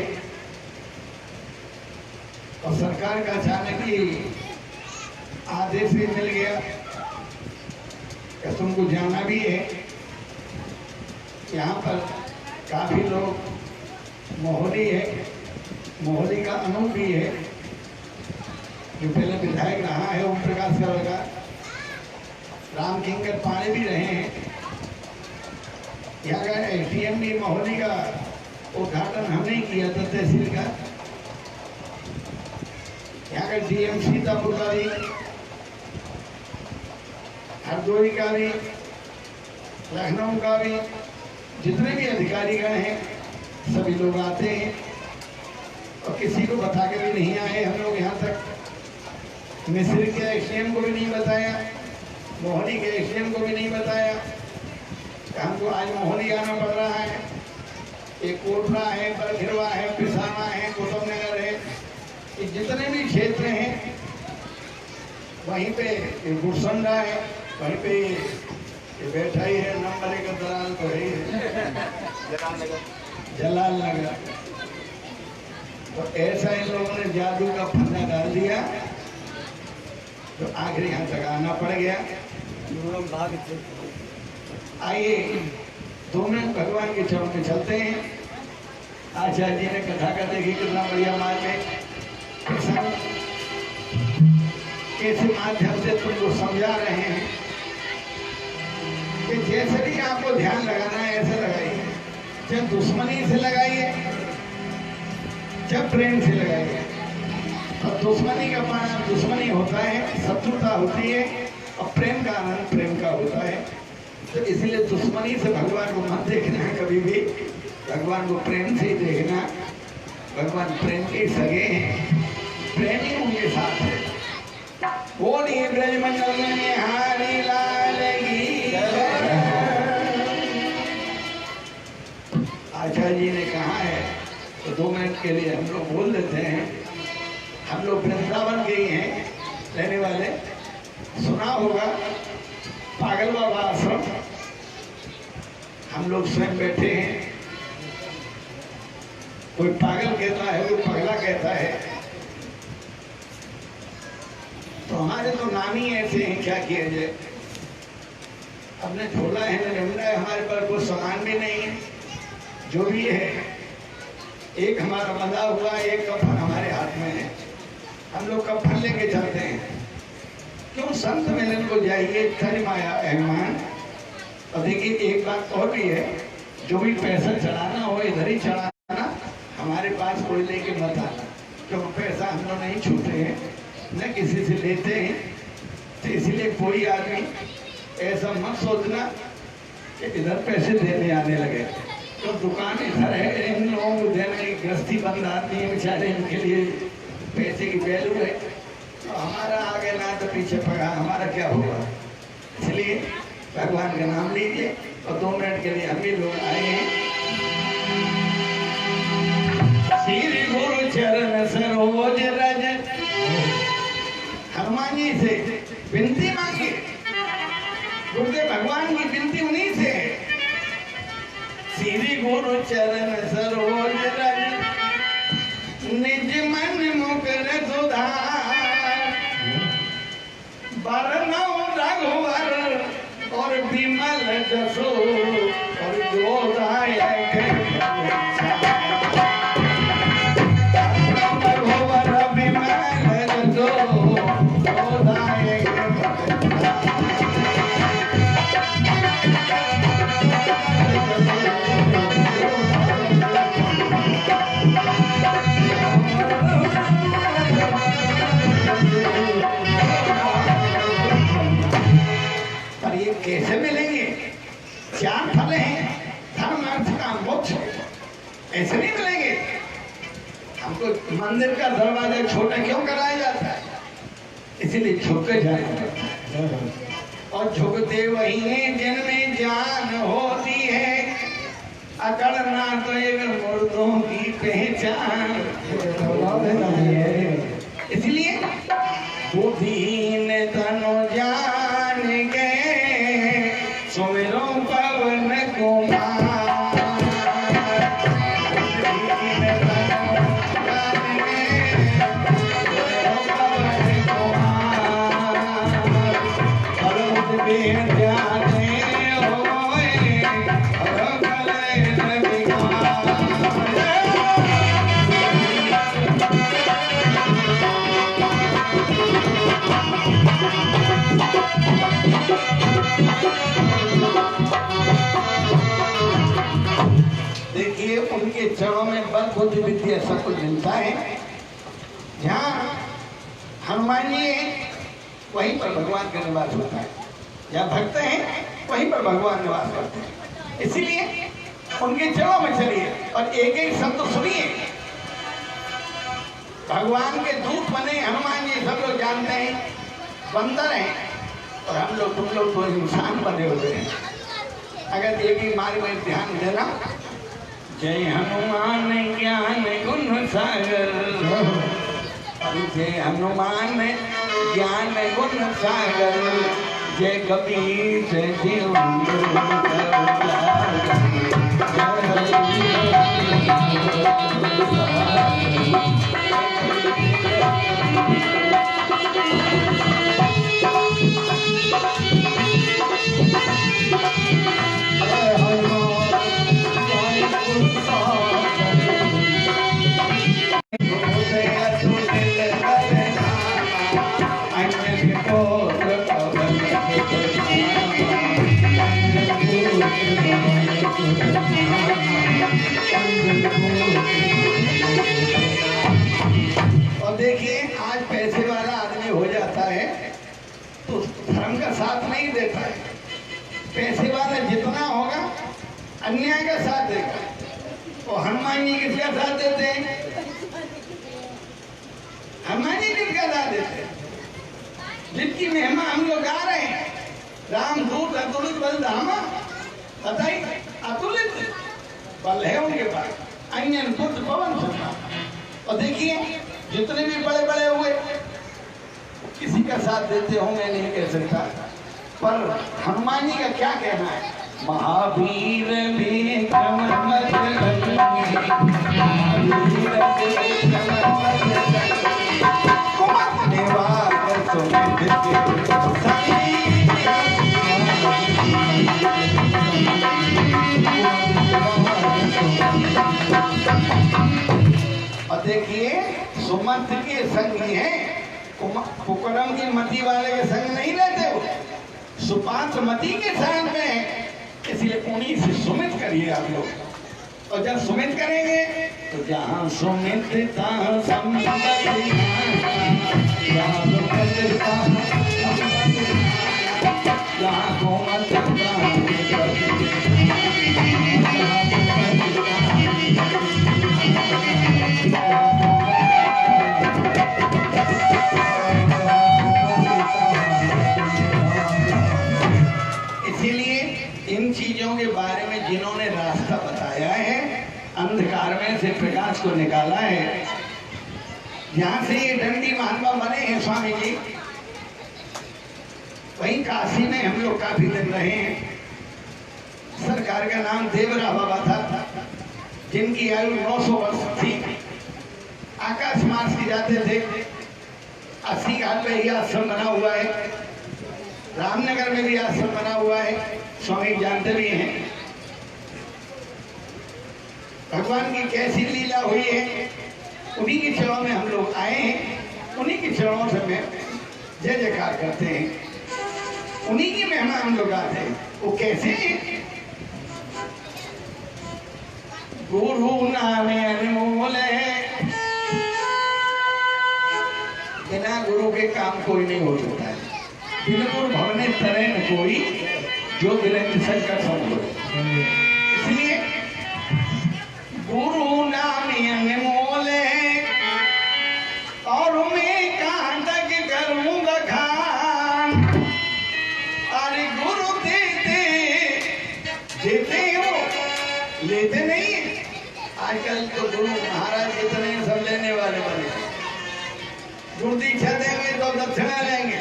और सरकार का अचानक ही आदेश भी मिल गया कि तुमको जाना भी है। यहाँ पर काफी लोग, मोहली है, मोहली का अनूप भी है जो पहले विधायक रहा है, ओम प्रकाश का लड़का, राम किंकर पाणे भी रहे हैं। यहाँ का एटीएम भी मोहली का उद्घाटन हमने किया था, तहसील का। यहाँ का डीएम सीतापुर का भी, हरदोई का भी, लखनऊ का भी, जितने भी अधिकारीगण हैं सभी लोग आते हैं, और किसी को बता के भी नहीं आए हम लोग यहाँ तक। मिस्र के एसडीएम को भी नहीं बताया, मोहनी के एसडीएम को भी नहीं बताया। हमको आज मोहनी आना पड़ रहा है। एक कोटरा है, बरखिरवा है, पिसाना है, कुतुबनगर है, ये जितने भी क्षेत्र हैं, वहीं पे गुरसंडा है, वहीं पे ये बैठा ही है, नंबर 1 दलाल तो है ही, जलाल नगर। तो ऐसा इन लोगों ने जादू का फंदा डाल दिया, तो आखिर यहाँ तक आना पड़ गया। आइए 2 मिनट भगवान के चरण में चलते हैं। आचार्य जी ने कथा का देखी कितना बढ़िया मार्ग है, कैसे माध्यम से तुमको समझा रहे हैं कि जैसे भी आपको ध्यान लगाना है ऐसे लगाइए, जब दुश्मनी से लगाइए, जब प्रेम से लगाइए। और दुश्मनी का माना दुश्मनी होता है, शत्रुता होती है, और प्रेम का आनंद प्रेम का होता है। तो इसलिए दुश्मनी से भगवान को मत देखना है कभी भी, भगवान को प्रेम से ही देखना। भगवान प्रेम के सगे हैं, प्रेमी उनके साथ है। बोलिए ब्रजमंडल में निहारी लाल की। आचार्य जी ने कहा है तो 2 मिनट के लिए हम लोग बोल देते हैं। हम लोग वृंदावन के ही हैं रहने वाले, सुना होगा पागल बाबा आश्रम, हम लोग स्वयं बैठे हैं। कोई पागल कहता है, कोई पगला कहता है, तो हमारे तो नाम ही ऐसे हैं, क्या किया जाए। अपने झोला है ना झंडा है, हमारे पास कोई सामान भी नहीं है। जो भी है, एक हमारा बंधा हुआ, एक कफन हमारे हाथ में है, हम लोग कफन लेके चलते हैं। क्यों संत मिलन को जाइए, धर्म माया अभिमान। और देखिए एक बात और भी है, जो भी पैसा चढ़ाना हो इधर ही चढ़ाना, हमारे पास कोई लेके मत आना, क्योंकि पैसा हम लोग नहीं छूते हैं, न किसी से लेते हैं। तो इसलिए कोई आदमी ऐसा मत सोचना कि इधर पैसे देने आने लगे, तो दुकान इधर है, इन लोगों को देने की गृहस्थी बंद आती है बेचारे, इनके लिए पैसे की वैल्यू है। तो हमारा आगे ना तो पीछे पड़ा, हमारा क्या होगा। इसलिए भगवान का नाम लीजिए, और 2 मिनट के लिए हम भी लोग आए हैं। श्री गुरु चरण सरोज रज, हनुमान जी से विनती मांगी, गुरुदेव भगवान की विनती उन्हीं से है। श्री गुरु चरण सरोज रज, निज मन मुकुर सुधार, बरनौ रघुवर और विमल जसो, और जो दायक रघुवर विमल जसो, जो दायक। कैसे मिलेंगे? 4 फल हैं, धर्म अर्थ काम मोक्ष, ऐसे नहीं मिलेंगे। हमको मंदिर का दरवाजा छोटा क्यों कराया जाता है? इसीलिए झुक जाए, और झुकते वही हैं जिनमें जान होती है, अकड़ना तो एक मुर्दों की पहचान। इसलिए बुद्धिहीन तनु जान गए, सुमिरो पवन कुमार। बुद्धि विद्या सब कुछ मिलता है। जहाँ हनुमान जी हैं वहीं पर भगवान का निवास होता है, जहाँ भक्त हैं वहीं पर भगवान निवास करते हैं। इसीलिए उनके चरणों में चलिए और एक एक शब्द सुनिए। भगवान के दूत बने हनुमान जी, सब लोग जानते हैं, बंदर हैं और हम लोग तुम लोग तो इंसान बने हुए हैं। अगर एक ही मार्ग में ध्यान देना, जय हनुमान ज्ञान गुण सागर, जय हनुमान ज्ञान गुण सागर, जय कबीर देव और देखिए आज पैसे वाला आदमी हो जाता है तो धर्म का साथ नहीं देता है। पैसे वाला जितना होगा अन्याय का साथ देगा। और हनुमान जी किसका साथ देते हैं? हनुमान जी किसका साथ देते हैं? जिनकी महिमा हम लोग गा रहे हैं, राम दूत अतुलित बल धामा, बताइए अतुलित बल है उनके पास, अन्यन पुत्र पवन सुना। और देखिए जितने भी बड़े बड़े हुए किसी का साथ देते होंगे नहीं कह सकता, पर हनुमान जी का क्या कहना है? महावीर विक्रम और देखिए सुमंत के संग हैं, कुकरम की मति वाले के संग नहीं रहते हो, सुपात्र मति के संग में है। इसलिए उन्हीं से सुमित करिए आप लोग। और जब सुमित करेंगे तो जहाँ सुमित तहाँ संपत्ति, जहाँ कोमल इन चीजों के बारे में जिन्होंने रास्ता बताया है, अंधकार में से प्रकाश को निकाला है, यहाँ से ये दंडी महात्मा बने हैं स्वामी जी, वहीं काशी में हम लोग काफी दिन रहे हैं। सरकार का नाम देवरा बाबा था, जिनकी आयु 900 वर्ष थी। आकाश मार्ग से जाते थे। 80 घाट पे ही आश्रम बना हुआ है, रामनगर में भी आश्रम बना हुआ है, स्वामी जानते भी हैं। भगवान की कैसी लीला हुई है, उन्हीं के चरणों में हम लोग आए हैं, उन्हीं के चरणों से मैं जय जयकार करते हैं, उन्हीं की महिमा हम लोग गाते हैं। वो कैसे? गुरु नाम अनमोल है, बिना गुरु के काम कोई नहीं हो सकता है। बिन गुरु भवने तरह न कोई, जो वीरेंद्र शंकर समझो। इसलिए गुरु नाम अनमोल है और मैं कहाँ तक करूँगा खान। अरे गुरु देते हो, लेते नहीं। आजकल तो गुरु महाराज कितने सब लेने वाले बने। गुरु दीक्षा देंगे तो दक्षिणा लेंगे,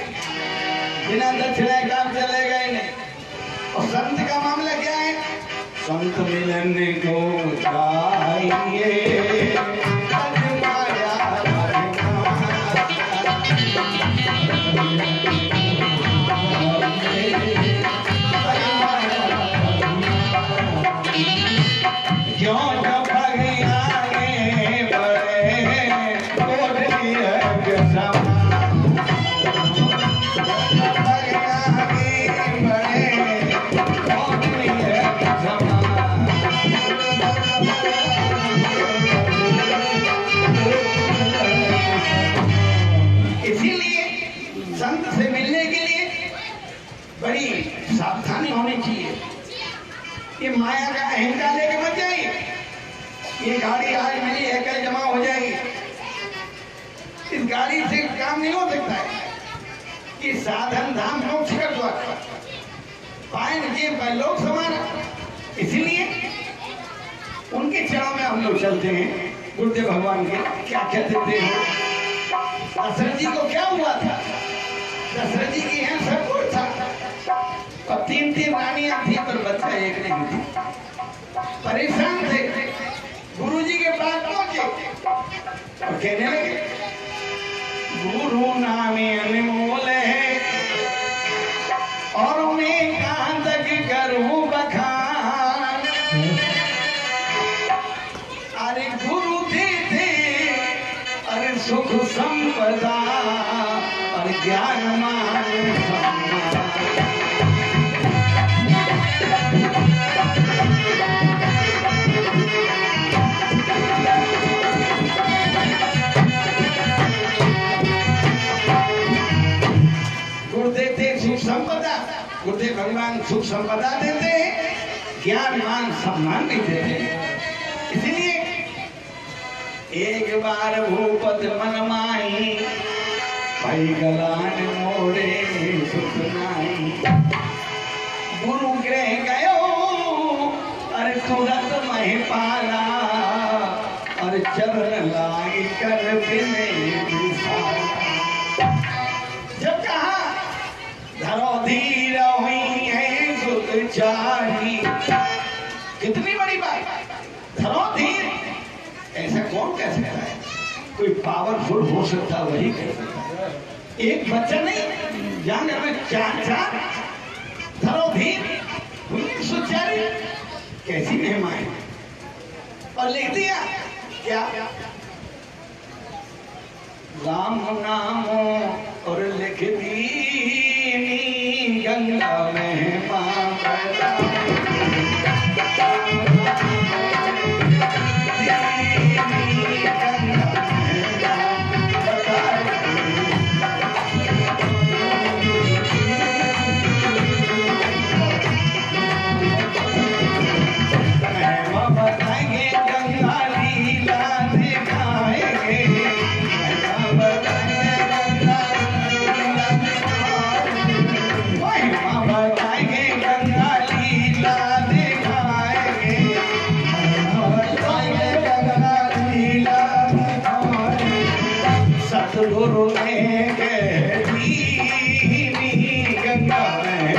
बिना दक्षिणा काम चलेगा ही नहीं। और संत का मामला क्या है? संत मिलन को चाहिए, बड़ी सावधानी होनी चाहिए। ये माया का अहंकार लेके मत जाइए। ये गाड़ी आज मिली है, कल जमा हो जाएगी। इस गाड़ी से काम नहीं हो सकता है। कि साधन धाम मोक्ष का द्वार, पाएंगे लोक समान। इसीलिए उनके चरणों में हम लोग चलते हैं। गुरुदेव भगवान के क्या क्या देते हैं। दशरथ जी को क्या हुआ था? दशरथ जी की यहाँ सब कुछ था और 3 रानियां थी, पर बच्चा एक नहीं थी। परेशान थे। गुरु जी के पास पहुंचे और कहने लगे, गुरु नामे अनमोल है और मैं कहां तक करूं बखान। अरे गुरु दे दे अरे सुख संपदा और ज्ञान मान सम्मान। संपदा, गुरुदेव भगवान सुख संपदा देते हैं, ज्ञान मान सम्मान भी देते हैं। इसलिए एक बार भूपत मन माही भाई गलान मोरे सुख नाही। गुरु गृह गयो अरे तुरंत मह पाला और चरण लाग कर बिने विसाला। जब कहा धरो धीर हुई है सुख चाही। कितनी बड़ी बात। धरो धीर, ऐसा कौन कह सकता है? कोई पावरफुल हो सकता वही कह सकता है। एक बच्चा नहीं, जाने में 4 धरो धीर हुई सुचारी। कैसी महिमा है। और लिख दिया क्या? राम नामो और लिख दी गंगा में बताएंगे गंगा लीला दिखाएंगे। सतगुरु ने कह दी गंगा में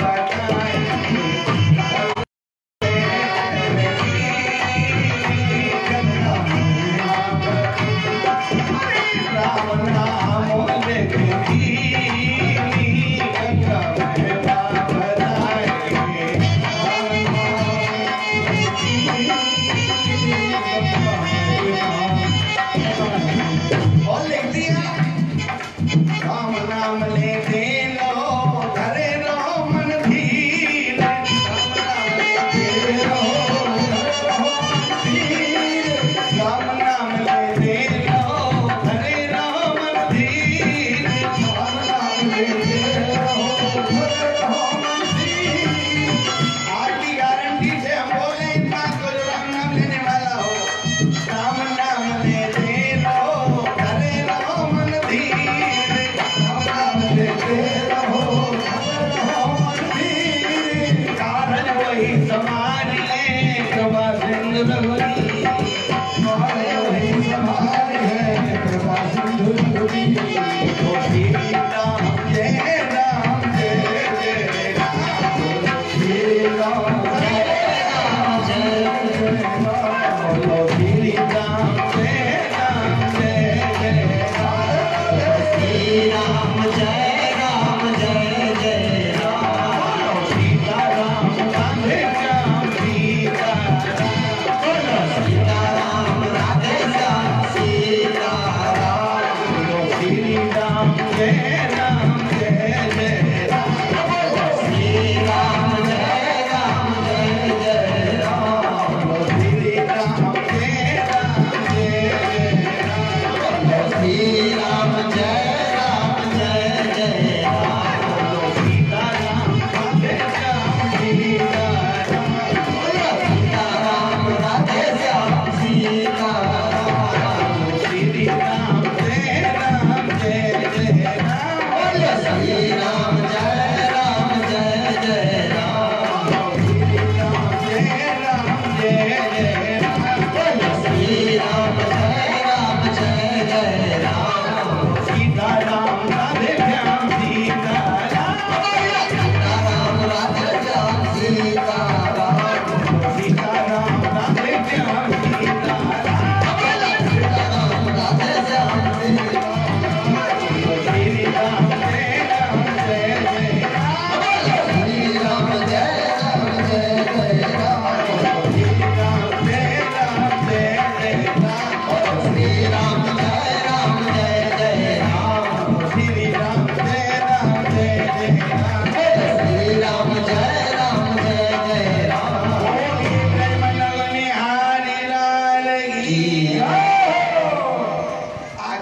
बताए। राम नाम लेके गंगा में बताए। और लिख दिया राम नाम लेते लो धरे रहो मन धीर। राम नाम लेते रहो धरे रहो मन धीर। राम नाम लेते रहो धरे रहो मन धीर। राम नाम लेते रहो धरे रहो मन धीर। आज की गारंटी से हम बोले इन बात को, जो राम नाम लेने वाला हो, राम नाम लेते रहो धरे रहो मन धीर। राम नाम लेते रहो धरे रहो मन धीर। कारज वही समारी है कृपा सिंधु रघुरी। कारज वही समारी है कृपा सिंधु रघुरी। तो श्री राम जय राम जय जय राम। श्री राम जय राम जय जय राम। बोलो श्री राम जय राम जय जय राम। श्री राम जय राम जय जय राम। सीता राम राधे श्याम सीता राम। बोलो सीता राम राधे श्याम सीता राम। बोलो श्री राम जय राम जय जय राम। बोलो श्री राम जय राम जय जय राम। बोलो श्री राम जय राम जय जय राम। बोलो श्री राम जय राम जय जय राम। बोलो सीता राम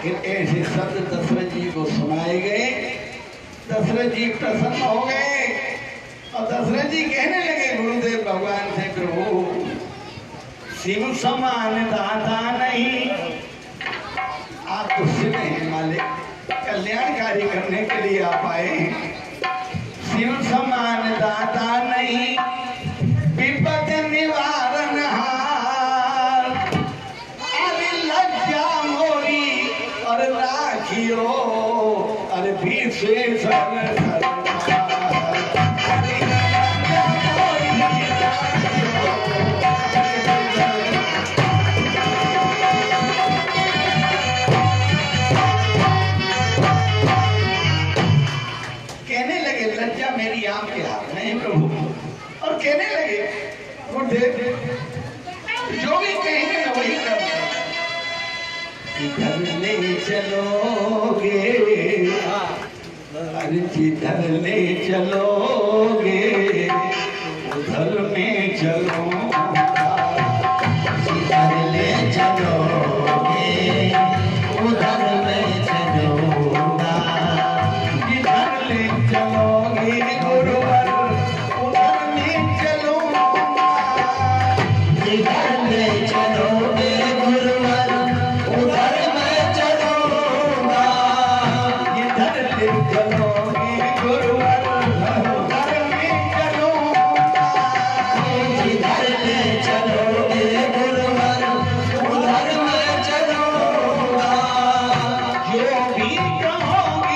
आखिर ऐसे शब्द दशरथ जी को सुनाए गए। दशरथ जी प्रसन्न हो गए और दशरथ जी कहने लगे गुरुदेव भगवान से, प्रभु शिव समान दाता नहीं, आप गुस्से में हैं मालिक, कल्याणकारी करने के लिए आप आए हैं। शिव समान दाता नहीं, विपद निवारण हार, अरे लज्जा मोरी और राखियो, अरे विशेषण आपके हाथ में है प्रभु। और कहने लगे गुरुदेव जो भी कहेंगे ना वही करना। जिधर ले चलोगे, अरे जिधर ले चलोगे उधर में चलूंगा, जिधर ले चलोगे उधर में चलूंगा, जिधर ले चलोगे गुरुवर उधर में चलूंगा, जिधर ले चलोगे गुरुवर उधर में चलूंगा, जिधर ले चलोगे गुरुवर उधर में चलूंगा, जिधर ले चलोगे गुरुवर उधर में चलूंगा, जो भी कहोगे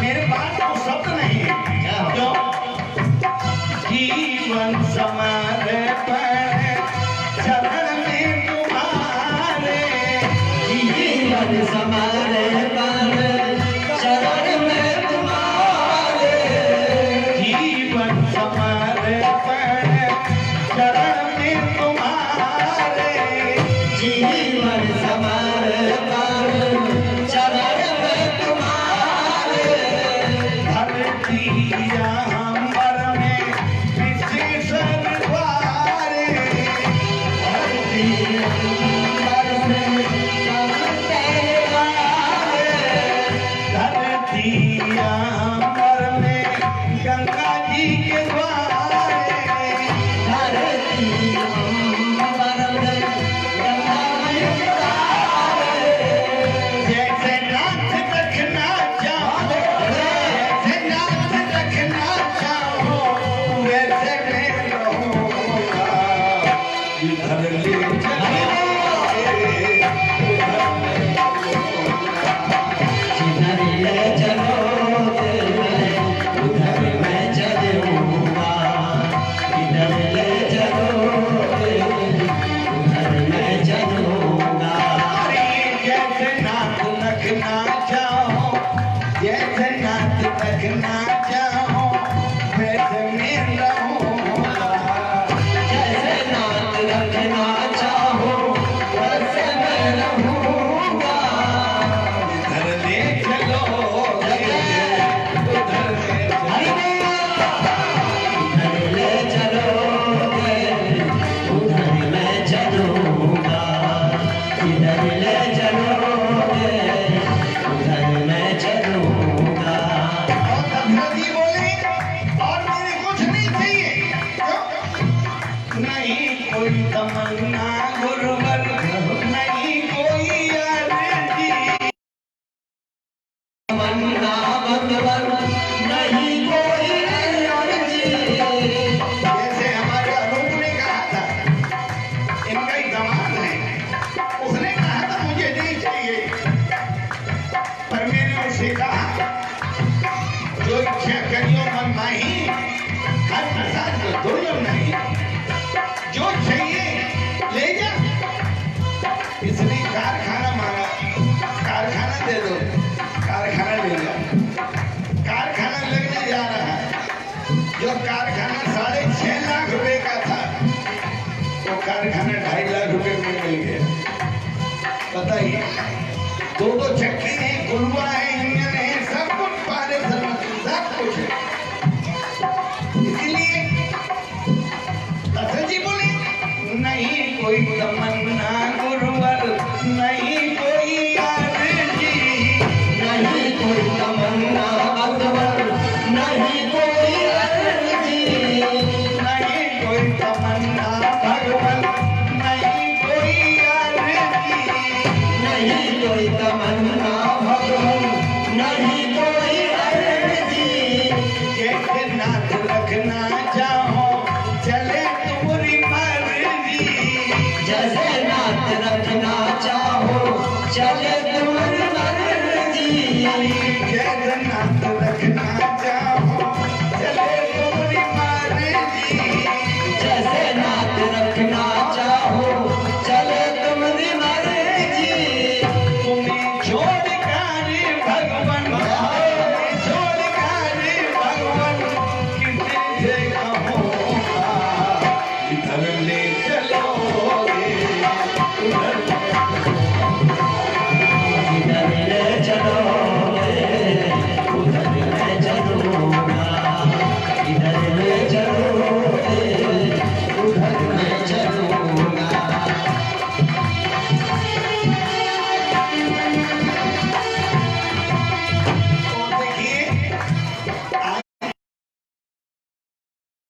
मेरे पास तो शब्द नहीं है, क्यों? जीवन समर्पण चरण में तुम्हारे, जीवन समर्पण चरण में तुम्हारे, जीवन समर्पण चरण में तुम्हारे, जीवन समर्पण चरण में तुम्हारे, धरती अंबर में विशेषण द्वारे, धरती अंबर में चमकते वारे, धरती अंबर में गंगा जी के द्वारे, धरती अंबर में गंगा जी के द्वारे, जैसे नाथ रखना चाहो, जैसे नाथ रखना चाहो वैसे मैं रहूंगा, जिधर ले चलोगे उधर मैं चलूंगा, जिधर ले चलोगे उधर मैं चलूंगा, जैसे नाथ रखना चाहो, जैसे नाथ रखना चाहो वैसे मैं रहूंगा, जैसे नाथ रखना चाहो वैसे मैं रहूंगा, जिधर ले चलोगे उधर ले चलोगे उधर मैं चलूंगा, जिधर ले चलोगे उधर मैं चलूंगा। और दशरथ जी बोले और मुझे कुछ नहीं चाहिए, क्यों? नहीं कोई तमन्ना 2.5 लाख रुपए में मिल गए। बताइए, 2 चक्की है, गुलवा है, इंजन है, सब कुछ पारे सब कुछ है। इसलिए दशरथ जी बोले नहीं कोई तमन्ना गुरुवर, नहीं कोई आरज़ी, नहीं कोई तमन्ना अकबर, नहीं कोई अर्जी, नहीं कोई तमन्ना भगवान, नहीं कोई आरज़ी। नहीं कोई तमन्ना भगवान, नहीं कोई अर्जी। जैसे नाथ रखना चाहो चले तुम्हारी मर्जी, जैसे नाथ रखना चाहो चले तुम्हारी मर्जी। जैसे नाथ रखना चाहो चले तुम्हारी मर्जी। जैसे नाथ रखना चाहो चले तुम्हारी मर्जी। तुम्हें छोड़कर भगवान, छोड़कर भगवान किसी से कहूँगा इधर ले चलोगे, उधर इधर ले चलोगे, उधर ले चलूंगा। इधर ले चलोगे, उधर ले चलूंगा। तो देखिए आज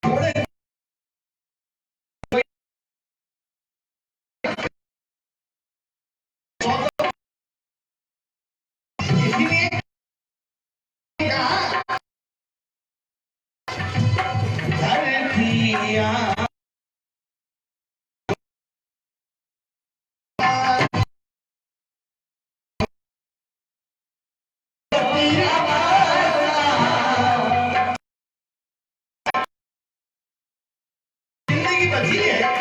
थोड़े इसीलिए कहा धरतिया जिंदगी बची है